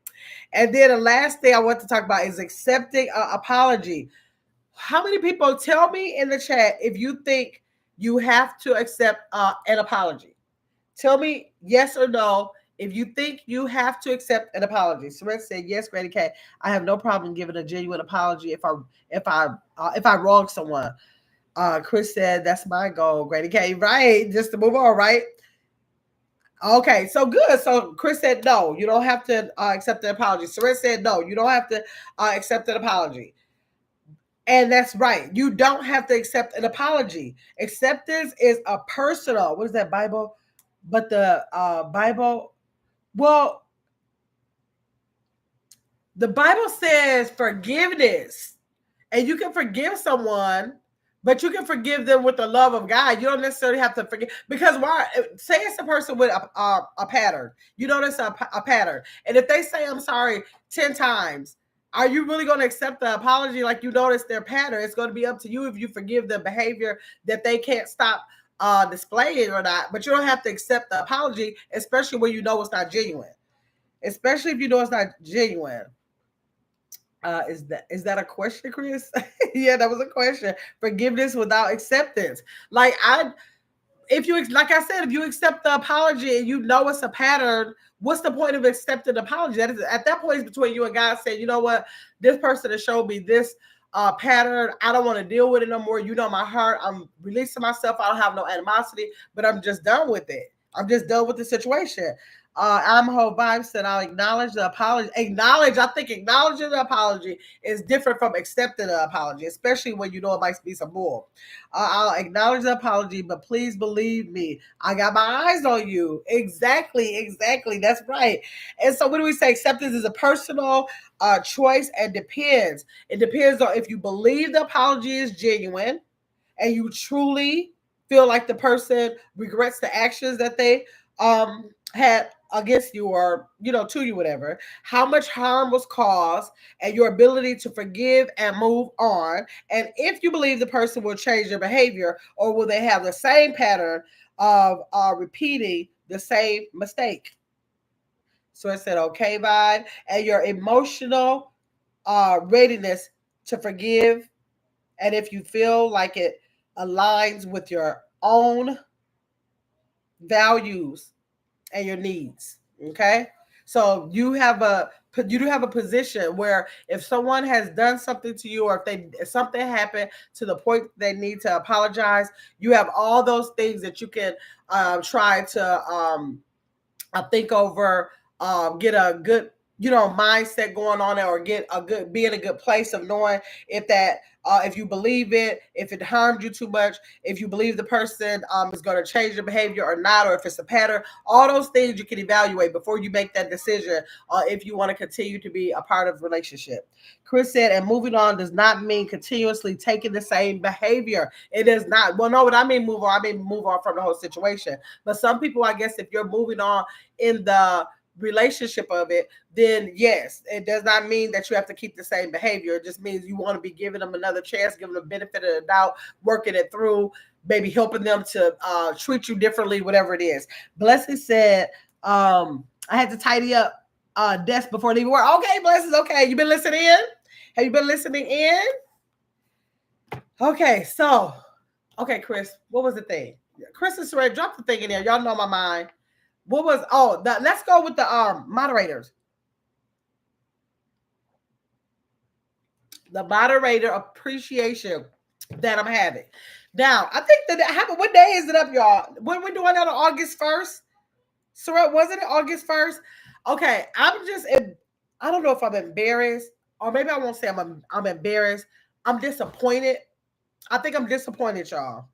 And then the last thing I want to talk about is accepting an apology. How many people, tell me in the chat if you think you have to accept an apology? Tell me yes or no if you think you have to accept an apology. Suret said, yes, Granny K. I have no problem giving a genuine apology if I wrong someone. Chris said, that's my goal, Granny K. Right, just to move on, right? Okay, so good. So Chris said, no, you don't have to accept an apology. Suret said, no, you don't have to accept an apology. And that's right. You don't have to accept an apology. Acceptance is a personal, what is that, Bible? But the Bible, well, the Bible says forgiveness, and you can forgive someone, but you can forgive them with the love of God. You don't necessarily have to forgive, because why? Say it's a person with a pattern. You notice a pattern, and if they say I'm sorry 10 times, are you really going to accept the apology? Like, you notice their pattern. It's going to be up to you if you forgive the behavior that they can't stop displaying or not. But you don't have to accept the apology, especially when you know it's not genuine. Especially if you know it's not genuine. Is that a question, Chris? Yeah, that was a question. Forgiveness without acceptance. Like if you, like I said, if you accept the apology and you know it's a pattern, what's the point of accepting the apology? That is, at that point, it's between you and God, saying, you know what, this person has showed me this pattern. I don't want to deal with it no more. You know my heart. I'm releasing myself. I don't have no animosity, but I'm just done with it. I'm just done with the situation. I'm whole vibe said, I'll acknowledge the apology. I think acknowledging the apology is different from accepting the apology, especially when you know it might be some bull. I'll acknowledge the apology, but please believe me, I got my eyes on you. Exactly. That's right. And so, what do we say? Acceptance is a personal choice and depends. It depends on if you believe the apology is genuine and you truly feel like the person regrets the actions that they had against you, or to you, whatever, how much harm was caused, and your ability to forgive and move on, and if you believe the person will change their behavior, or will they have the same pattern of repeating the same mistake. So I said, okay, vibe, and your emotional readiness to forgive, and if you feel like it aligns with your own values and your needs. Okay. So you do have a position where if someone has done something to you, or if something happened to the point they need to apologize, you have all those things that you can try to think over, get a good, mindset going on there, or be in a good place of knowing if you believe it, if it harmed you too much, if you believe the person is going to change their behavior or not, or if it's a pattern. All those things you can evaluate before you make that decision if you want to continue to be a part of the relationship. Chris said, and moving on does not mean continuously taking the same behavior. It does not. Well, no, what I mean move on, I mean move on from the whole situation. But some people, I guess, if you're moving on in the relationship of it, then yes, it does not mean that you have to keep the same behavior. It just means you want to be giving them another chance, giving them the benefit of the doubt, working it through, maybe helping them to treat you differently, whatever it is. Blessing said, I had to tidy up desk before leaving work. Okay, Blessings. Okay, you been listening in? Have you been listening in? Okay, so, okay, Chris, what was the thing? Chris and Saray, drop the thing in there. Y'all know my mind. What was, let's go with the moderators. The moderator appreciation that I'm having. Now, I think that what day is it up, y'all? When we're doing that on August 1st? Saray, wasn't it August 1st? Okay, I don't know if I'm embarrassed, or maybe I won't say I'm embarrassed. I'm disappointed. I think I'm disappointed, y'all.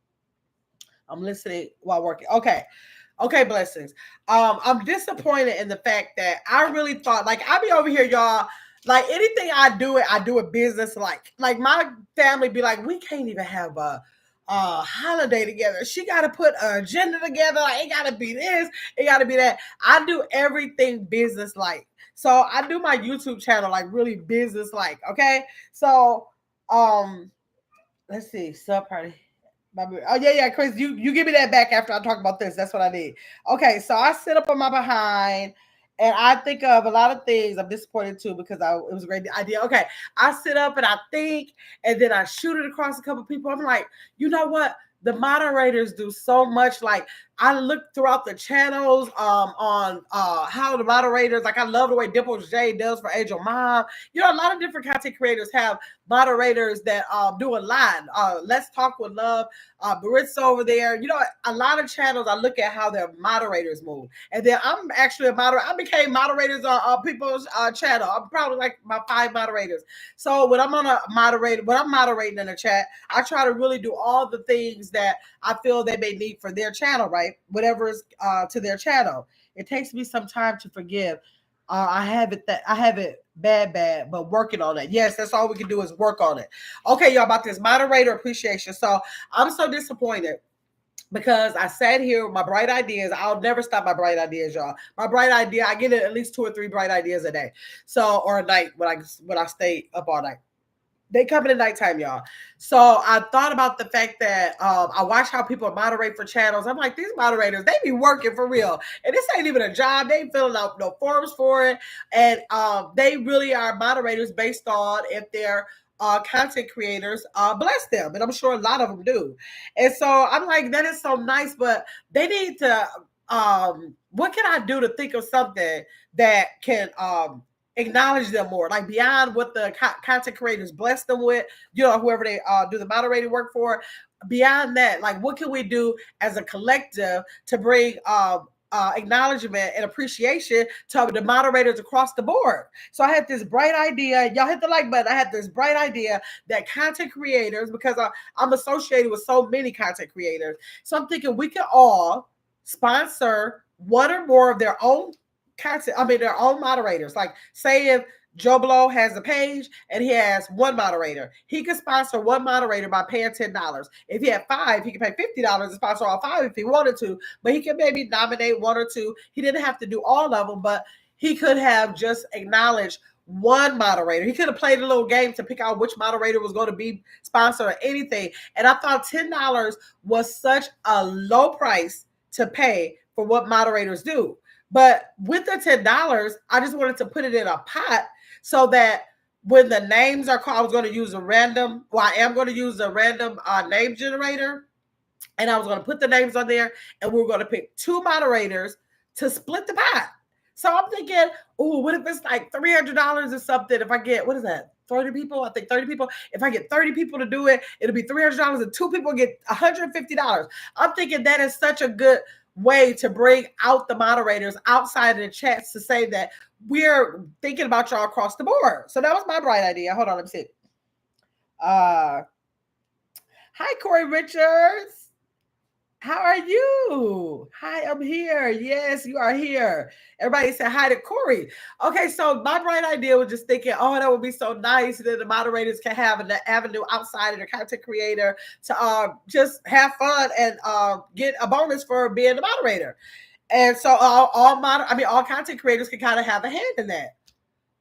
I'm listening while working. Okay, Blessings. I'm disappointed in the fact that I really thought, like, I be over here, y'all. Like, anything I do it business. Like my family be like, we can't even have a holiday together. She got to put an agenda together. Like, it got to be this. It got to be that. I do everything business like. So I do my YouTube channel like really business like. Okay, so let's see, sub party. Oh yeah, Chris, you give me that back after I talk about this. That's what I need. Okay, so I sit up on my behind, and I think of a lot of things. I'm disappointed too because it was a great idea. Okay, I sit up and I think, and then I shoot it across a couple people. I'm like, you know what? The moderators do so much. Like, I look throughout the channels on how the moderators, like, I love the way Dimple J does for Angel Mom. You know, a lot of different content creators have moderators that do a lot. Let's Talk with Love, Baritza over there. You know, a lot of channels I look at how their moderators move. And then I'm actually a moderator. I became moderators on people's channel. I'm probably like my 5 moderators. So when I'm moderating in the chat, I try to really do all the things that I feel they may need for their channel, right? Whatever is to their channel. It takes me some time to forgive. I have it bad, but working on it. Yes, that's all we can do is work on it. Okay, y'all, about this moderator appreciation. So I'm so disappointed because I sat here with my bright ideas. I'll never stop my bright ideas, y'all. My bright idea, I get at least 2 or 3 bright ideas a day. So, or a night when I stay up all night. They come in at nighttime, y'all. So I thought about the fact that I watch how people moderate for channels. I'm like, these moderators, they be working for real. And this ain't even a job. They ain't filling out no forms for it. And they really are moderators based on if they're content creators bless them. And I'm sure a lot of them do. And so I'm like, that is so nice, but they need to, what can I do to think of something that can acknowledge them more, like beyond what the content creators bless them with, you know, whoever they do the moderating work for. Beyond that, like, what can we do as a collective to bring acknowledgement and appreciation to the moderators across the board? So I had this bright idea. Y'all hit the like button. I had this bright idea that content creators, because I'm associated with so many content creators, so I'm thinking we can all sponsor one or more of their own content, their own moderators. Like, say if Joe Blow has a page and he has 1 moderator, he could sponsor 1 moderator by paying $10. If he had 5, he could pay $50 to sponsor all 5 if he wanted to, but he could maybe nominate 1 or 2. He didn't have to do all of them, but he could have just acknowledged 1 moderator. He could have played a little game to pick out which moderator was going to be sponsored or anything. And I thought $10 was such a low price to pay for what moderators do. But with the $10, I just wanted to put it in a pot so that when the names are called, I was going to use I am going to use a random name generator. And I was going to put the names on there, and we were going to pick 2 moderators to split the pot. So I'm thinking, oh, what if it's like $300 or something? If I get, what is that? 30 people? I think 30 people. If I get 30 people to do it, it'll be $300 and two people get $150. I'm thinking that is such a good way to bring out the moderators outside of the chats to say that we're thinking about y'all across the board. So that was my bright idea. Hold on, let me see. Hi, Corey Richards. How are you? Hi, I'm here. Yes, you are here. Everybody said hi to Corey. Okay, so my bright idea was just thinking, oh, that would be so nice that the moderators can have an avenue outside of the content creator to just have fun and get a bonus for being the moderator. And so all content creators can kind of have a hand in that.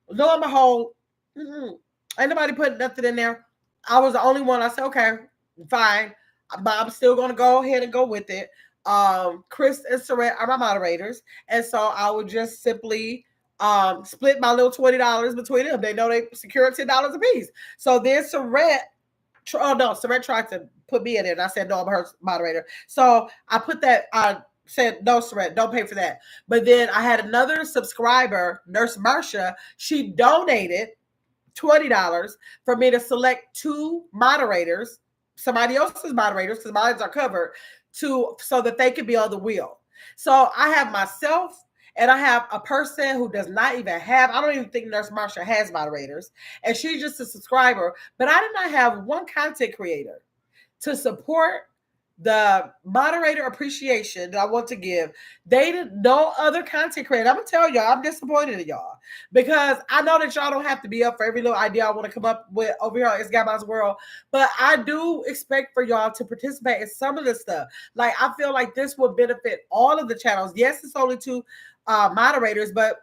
Lo and behold, ain't nobody put nothing in there. I was the only one. I said, okay, fine. But I'm still going to go ahead and go with it. Chris and Saret are my moderators. And so I would just simply split my little $20 between them. They know they secure $10 a piece. So then Saret tried to put me in it. And I said, no, I'm her moderator. So I put that, I said, no, Saret, don't pay for that. But then I had another subscriber, Nurse Marsha. She donated $20 for me to select two moderators, somebody else's moderators, because mine are covered, so that they could be on the wheel. So I have myself and I have a person who does not even have, I don't even think Nurse Marsha has moderators, and she's just a subscriber. But I did not have one content creator to support the moderator appreciation that I want to give. They didn't, no other content creator. I'm gonna tell y'all, I'm disappointed in y'all, because I know that y'all don't have to be up for every little idea I want to come up with over here on It's Gabby's World, but I do expect for y'all to participate in some of this stuff. Like, I feel like this will benefit all of the channels. Yes, it's only two moderators, but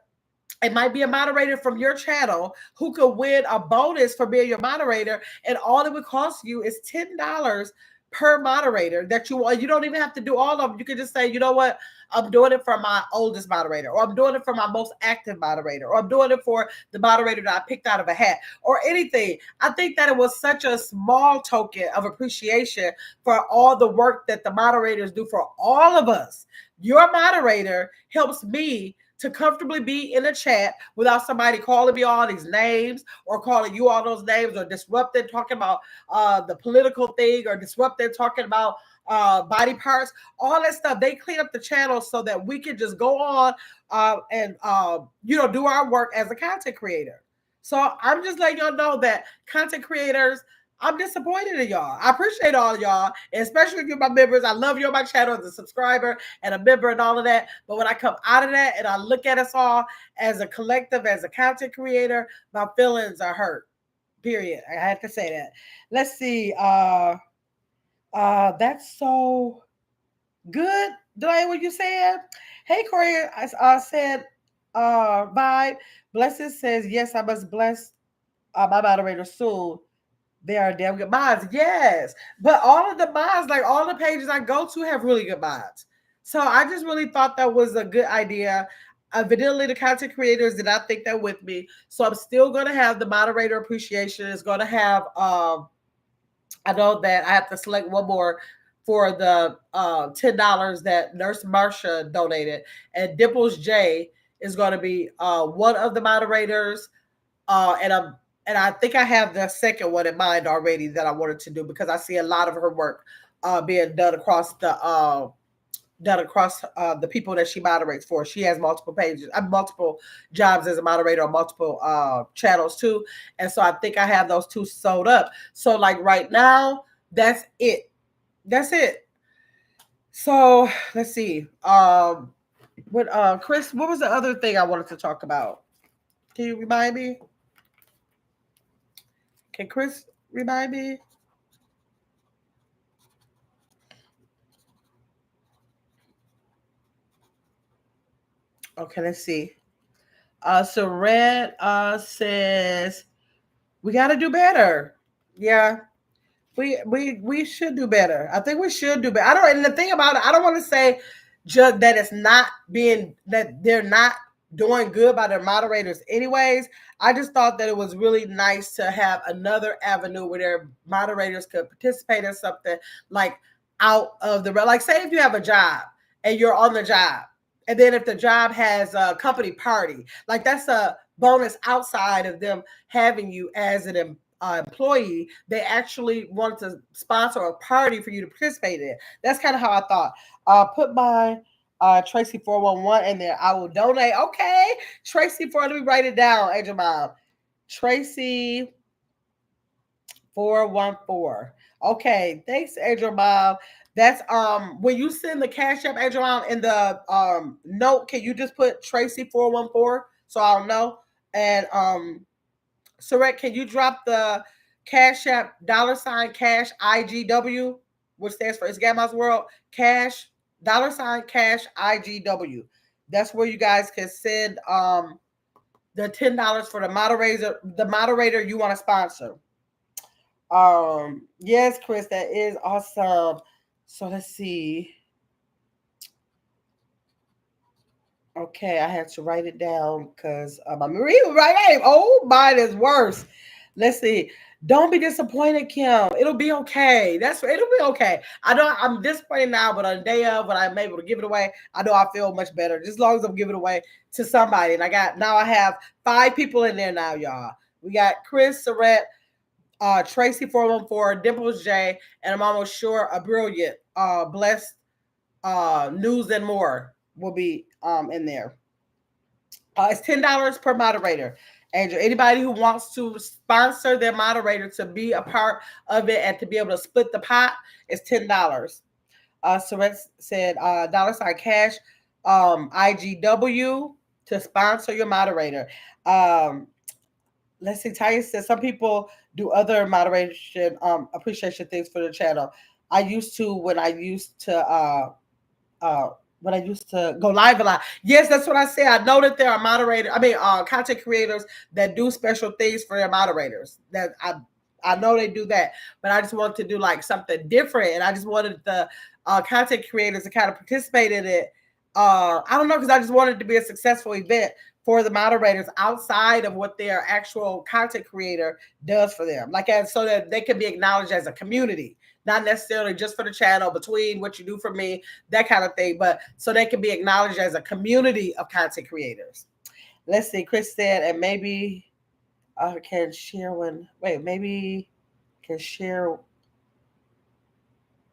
it might be a moderator from your channel who could win a bonus for being your moderator, and all it would cost you is $10 per moderator that you want. You don't even have to do all of them. You can just say, you know what, I'm doing it for my oldest moderator, or I'm doing it for my most active moderator, or I'm doing it for the moderator that I picked out of a hat, or anything. I think that it was such a small token of appreciation for all the work that the moderators do for all of us. Your moderator helps me to comfortably be in a chat without somebody calling me all these names, or calling you all those names, or disrupting talking about the political thing, or disrupting talking about body parts, all that stuff. They clean up the channel so that we can just go on and do our work as a content creator. So I'm just letting y'all know that content creators, I'm disappointed in y'all. I appreciate all of y'all, especially if you're my members. I love you on my channel as a subscriber and a member and all of that. But when I come out of that and I look at us all as a collective, as a content creator, my feelings are hurt. Period. I have to say that. Let's see. That's so good, Dwayne, what you said. Hey, Corey, I said, vibe. Blessed says, yes, I must bless my moderator soon. They are damn good mods. Yes. But all of the mods, like all the pages I go to, have really good mods. So I just really thought that was a good idea. Evidently, the content creators did not think that with me. So I'm still going to have the moderator appreciation. It's going to have, I know that I have to select one more for the $10 that Nurse Marsha donated. And Dimples J is going to be one of the moderators. And I think I have the second one in mind already that I wanted to do, because I see a lot of her work being done across the people that she moderates for. She has multiple pages, multiple jobs as a moderator on multiple channels too. And so I think I have those two sold up. So like right now, that's it. That's it. So let's see. Chris, what was the other thing I wanted to talk about? Can you remind me? Can Chris remind me? Okay, let's see. So Red says we got to do better. Yeah, we should do better. I think we should do better. And the thing about it, I don't want to say just that it's not that they're not doing good by their moderators anyways. I just thought that it was really nice to have another avenue where their moderators could participate in something like out of the, like, say if you have a job and you're on the job And then if the job has a company party, like that's a bonus outside of them having you as an employee, they actually want to sponsor a party for you to participate in. That's kind of how I thought. Put my Tracy 411 in there. I will donate. Okay, Tracy 4. Let me write it down, Angel Mom. Tracy 414. Okay, thanks, Angel Mom. That's when you send the Cash App, Angel Mom, in the note, can you just put Tracy 414 so I'll know? And Saret, can you drop the Cash App $cash IGW, which stands for It's Gamma's World, cash $cash IGW. That's where you guys can send the $10 for the moderator you want to sponsor. Yes, Chris, that is awesome. So let's see. Okay, I had to write it down because my Marie was right. Oh, mine is worse. Let's see. Don't be disappointed, Kim. It'll be okay. It'll be okay. I know I'm disappointed now, but on the day of when I'm able to give it away, I know I feel much better. Just as long as I'm giving it away to somebody. And I have 5 people in there now, y'all. We got Chris, Saret, Tracy 414, Dimples J, and I'm almost sure a brilliant, blessed news and more will be in there. It's $10 per moderator. Angel, anybody who wants to sponsor their moderator to be a part of it and to be able to split the pot is $10. Saret said $cash IGW to sponsor your moderator. Let's see. Tanya says some people do other moderation appreciation things for the channel. I used to when I used to go live a lot. Yes, that's what I say. I know that there are content creators that do special things for their moderators. That I know they do that, but I just want to do like something different, and I just wanted the content creators to kind of participate in it. I don't know, because I just wanted it to be a successful event for the moderators outside of what their actual content creator does for them, so that they can be acknowledged as a community. Not necessarily just for the channel, between what you do for me, that kind of thing, but so they can be acknowledged as a community of content creators. Let's see. Chris said, and maybe can share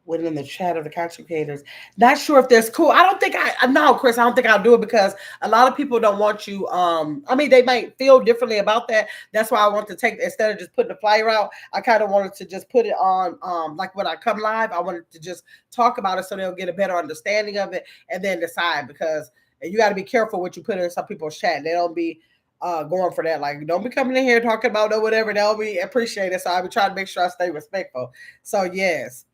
within the chat of the content creators. Not sure if there's cool. No, Chris, I don't think I'll do it because a lot of people don't want you. They might feel differently about that. That's why I want to instead of just putting the flyer out, I kind of wanted to just put it on, like when I come live, I wanted to just talk about it so they'll get a better understanding of it and then decide, because you got to be careful what you put in some people's chat. They don't be going for that. Like, don't be coming in here talking about or whatever. They'll be appreciated. So I'll be trying to make sure I stay respectful. So yes.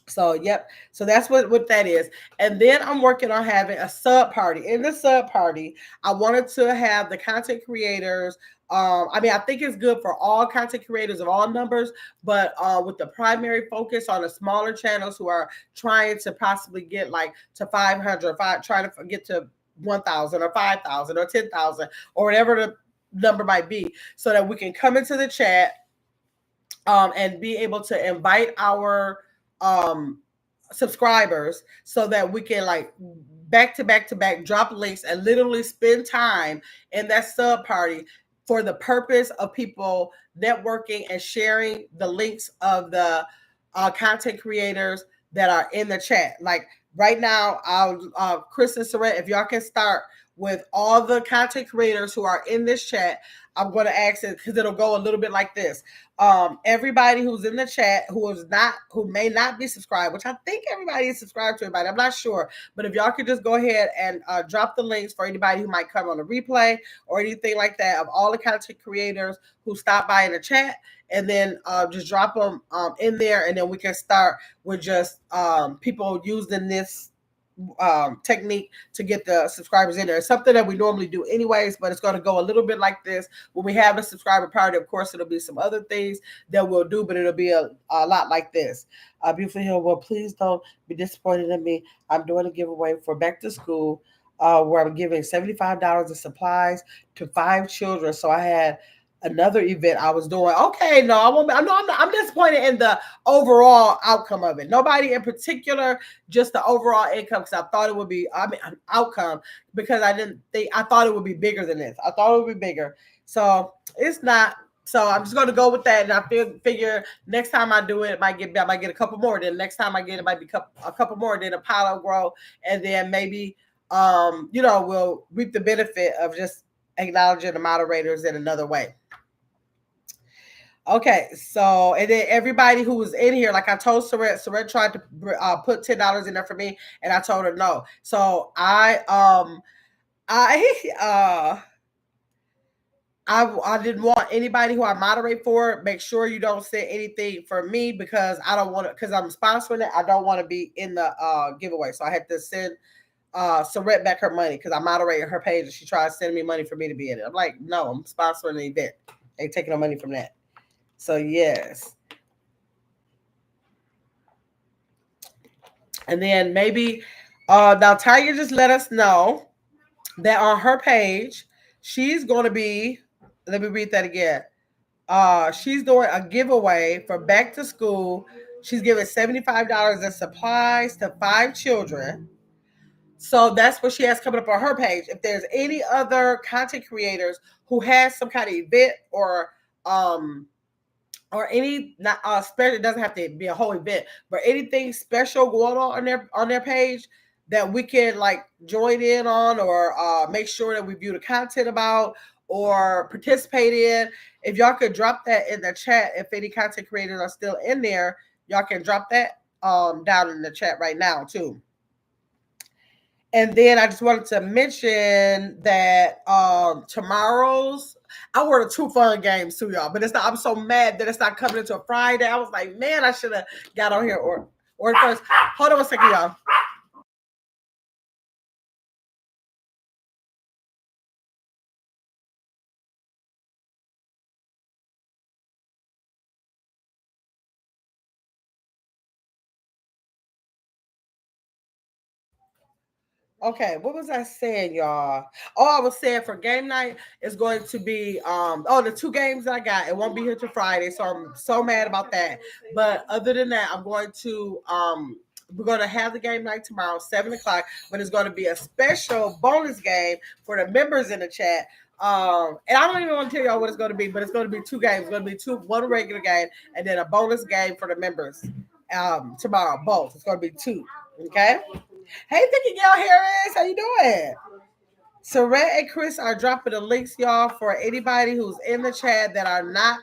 So, yep. So that's what that is. And then I'm working on having a sub party. In the sub party, I wanted to have the content creators. I think it's good for all content creators of all numbers, but with the primary focus on the smaller channels who are trying to possibly get like to 500, trying to get to 1,000 or 5,000 or 10,000 or whatever the number might be, so that we can come into the chat and be able to invite our subscribers, so that we can like back to back drop links and literally spend time in that sub party for the purpose of people networking and sharing the links of the content creators that are in the chat. Like right now, Chris and Saret, if y'all can start with all the content creators who are in this chat, I'm going to ask it because it'll go a little bit like this. Everybody who's in the chat who may not be subscribed, which I think everybody is subscribed to everybody. I'm not sure, but if y'all could just go ahead and drop the links for anybody who might come on a replay or anything like that of all the content creators who stop by in the chat, and then just drop them in there, and then we can start with just people using this technique to get the subscribers in there. It's something that we normally do anyways, but it's going to go a little bit like this. When we have a subscriber party, of course, it'll be some other things that we'll do, but it'll be a lot like this. Beautiful Hill, well, please don't be disappointed in me. I'm doing a giveaway for back to school where I'm giving $75 of supplies to 5 children. So I had another event I was doing. Okay, no, I won't. No, I'm disappointed in the overall outcome of it. Nobody in particular, just the overall income. Because I thought it would be, I mean, an outcome because I didn't think I thought it would be bigger than this. I thought it would be bigger, so it's not. So I'm just going to go with that, and I figure next time I do it, I might get a couple more. Then next time I get it, might be a couple more. Then a pile will grow, and then maybe we'll reap the benefit of just acknowledging the moderators in another way. Okay, so and then everybody who was in here, like I told Saret tried to put $10 in there for me, and I told her no. So I I didn't want anybody who I moderate for. Make sure you don't say anything for me because I don't want to. Because I'm sponsoring it, I don't want to be in the giveaway. So I had to send Saret back her money because I moderated her page and she tried sending me money for me to be in it. I'm like, no, I'm sponsoring the event. Ain't taking no money from that. So yes. And then maybe now Tiger just let us know that on her page, she's gonna be, let me read that again. She's doing a giveaway for back to school. She's giving $75 in supplies to 5 children. So that's what she has coming up on her page. If there's any other content creators who has some kind of event or any not special, it doesn't have to be a whole event, but anything special going on their page that we can like join in on or make sure that we view the content about or participate in. If y'all could drop that in the chat, if any content creators are still in there, y'all can drop that down in the chat right now too. And then I just wanted to mention that tomorrow's I ordered 2 fun games too, y'all. But it's not. I'm so mad that it's not coming into a Friday. I was like, man, I should have got on here or first. Hold on a second, y'all. Okay, what was I saying, y'all? Oh, I was saying for game night it's going to be the 2 games that I got. It won't be here till Friday, so I'm so mad about that. But other than that, I'm going to we're going to have the game night tomorrow, 7:00, but it's going to be a special bonus game for the members in the chat. And I don't even want to tell y'all what it's going to be, but it's going to be 2 games. It's going to be one regular game and then a bonus game for the members tomorrow. Both. It's going to be 2. Okay. Hey, thank you, Gail Harris. How you doing? Saret and Chris are dropping the links, y'all, for anybody who's in the chat that are not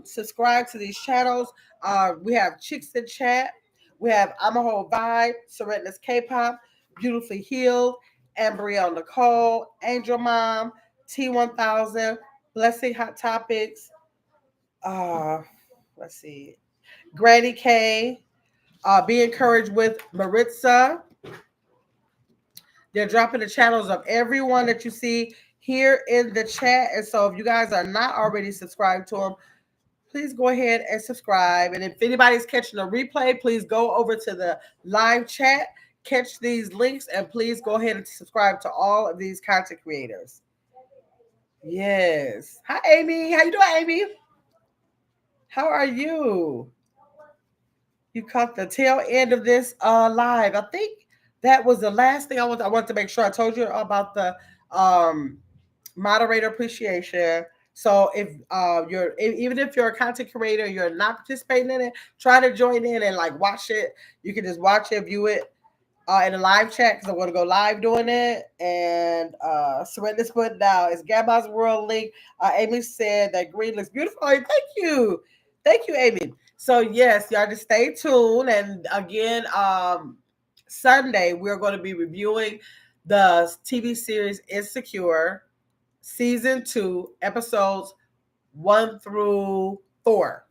subscribed to these channels. We have Chicks in Chat. We have I'm a Whole Vibe, Saretness K-Pop, Beautifully Healed, Ambrielle Nicole, Angel Mom, T1000, Blessing Hot Topics. Let's see. Granny K. Be Encouraged with Maritza. They're dropping the channels of everyone that you see here in the chat. And so if you guys are not already subscribed to them, please go ahead and subscribe. And if anybody's catching a replay, please go over to the live chat, catch these links, and please go ahead and subscribe to all of these content creators. Yes. Hi, Amy. How you doing, Amy? How are you? You caught the tail end of this live. I think that was the last thing I wanted to make sure I told you about the moderator appreciation. So if even if you're a content creator, you're not participating in it, try to join in and like watch it. You can just watch it, view it in a live chat because I'm going to go live doing it. And Serena's put down it's Gabba's World link. Amy said that green looks beautiful. Thank you, Amy. So yes, y'all just stay tuned. And again, Sunday we're going to be reviewing the TV series Insecure, season 2, episodes 1 through 4.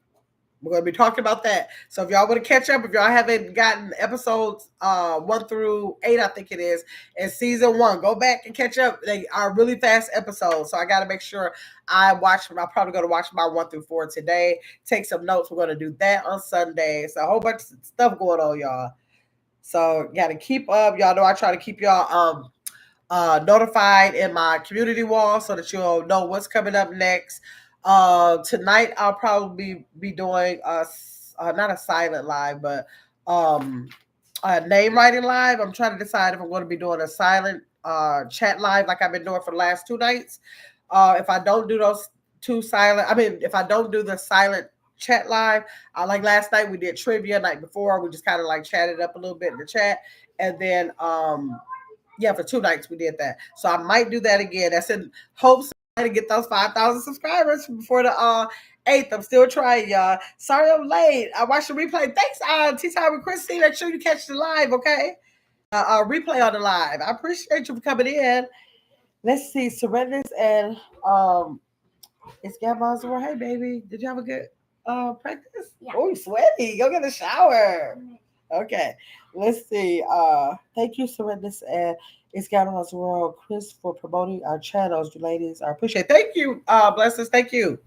We're going to be talking about that. So if y'all want to catch up, if y'all haven't gotten episodes 1 through 8, I think it is, in season 1, go back and catch up. They are really fast episodes. So I got to make sure I watch them. I'm probably going to watch my 1 through 4 today. Take some notes. We're going to do that on Sunday. So a whole bunch of stuff going on, y'all. So got to keep up. Y'all know I try to keep y'all notified in my community wall so that you'll know what's coming up next. Tonight I'll probably be doing not a silent live, but um a name writing live. I'm trying to decide if I'm going to be doing a silent chat live like I've been doing for the last 2 nights. If I don't do those two silent, I mean, if I don't do the silent chat live, like last night we did trivia. Night before we just kind of like chatted up a little bit in the chat, and then yeah, for 2 nights we did that. So I might do that again. That's in hopes to get those 5,000 subscribers before the 8th. I'm still trying, y'all. Sorry I'm late. I watched the replay. Thanks, Tea Time with Christine. Make sure you catch the live, okay? Replay on the live. I appreciate you for coming in. Let's see, Serenus and it's Gabon's World. Hey, baby, did you have a good practice? Yeah. Oh, sweaty. Go get a shower. Okay, let's see. Thank you, Serenus and it's Gabon's World, Chris, for promoting our channels. You ladies, I appreciate it. Thank you, blessings. Thank you.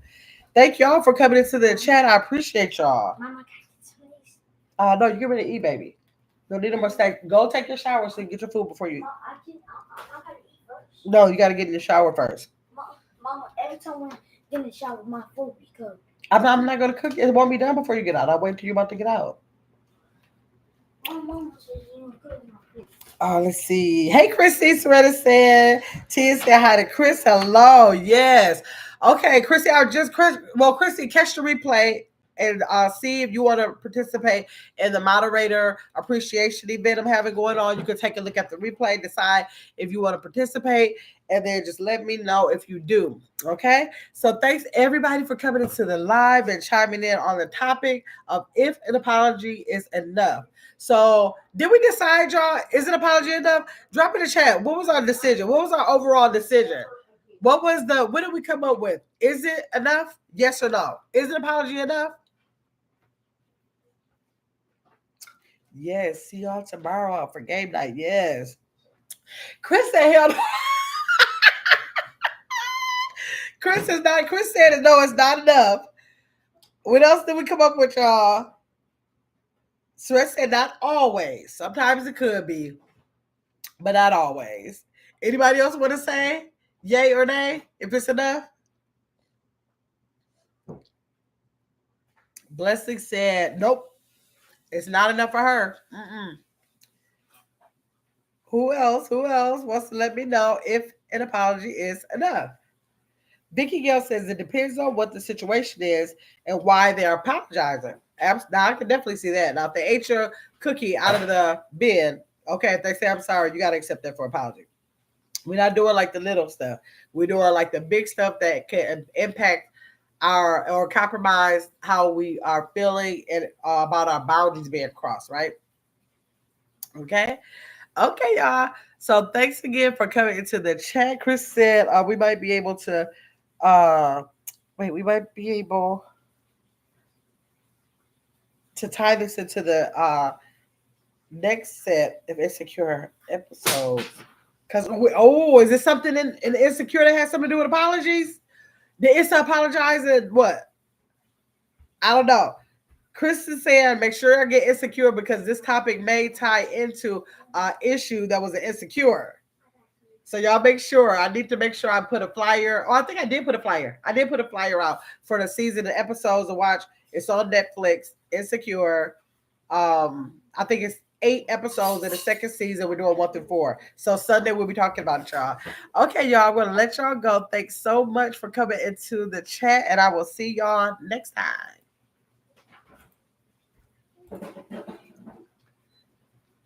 Thank y'all for coming into the chat. I appreciate y'all. Mama, no, you get ready to eat, baby. Don't need no more snack. Go take your shower so you get your food before you. I gotta eat first. No, you gotta get in the shower first. Mama, every time when I get in the shower, my food be cooked. I'm not gonna cook it. It won't be done before you get out. I'll wait till you're about to get out. Mama says you don't cook my food. Let's see. Hey, Chrissy, Soretta said. Tia said hi to Chris. Hello. Yes. Okay, Chrissy, Chrissy, catch the replay and see if you want to participate in the moderator appreciation event I'm having going on. You can take a look at the replay, decide if you want to participate, and then just let me know if you do. Okay? So thanks everybody for coming into the live and chiming in on the topic of if an apology is enough. So did we decide, y'all? Is an apology enough? Drop in the chat. What was our decision? What was our overall decision? What did we come up with? Is it enough? Yes or no? Is an apology enough? Yes. See y'all tomorrow for game night. Yes. Chris said hell. Chris said no, it's not enough. What else did we come up with, y'all? Sweat said not always. Sometimes it could be, but not always. Anybody else want to say yay or nay if it's enough? Blessing said nope. It's not enough for her. Who else wants to let me know if an apology is enough? Vicky Gill says it depends on what the situation is and why they're apologizing. Now, I can definitely see that. Now, if they ate your cookie out of the bin, okay, if they say, I'm sorry, you got to accept that for apology. We're not doing like the little stuff. We're doing like the big stuff that can impact or compromise how we are feeling and about our boundaries being crossed, right? Okay, y'all. So thanks again for coming into the chat. Chris said we might be able to we might be able to tie this into the next set of Insecure episodes. Because is it something in Insecure that has something to do with apologies? Did Issa apologize and what? I don't know. Chris is saying, make sure I get Insecure because this topic may tie into an issue that was an Insecure. So y'all make sure. I need to make sure I put a flyer. Oh, I think I did put a flyer. I did put a flyer out for the season of episodes to watch. It's on Netflix. Insecure. I think it's 8 episodes in the second season. We're doing 1 through 4. So Sunday we'll be talking about it, y'all. Okay, y'all. I'm gonna let y'all go. Thanks so much for coming into the chat, and I will see y'all next time.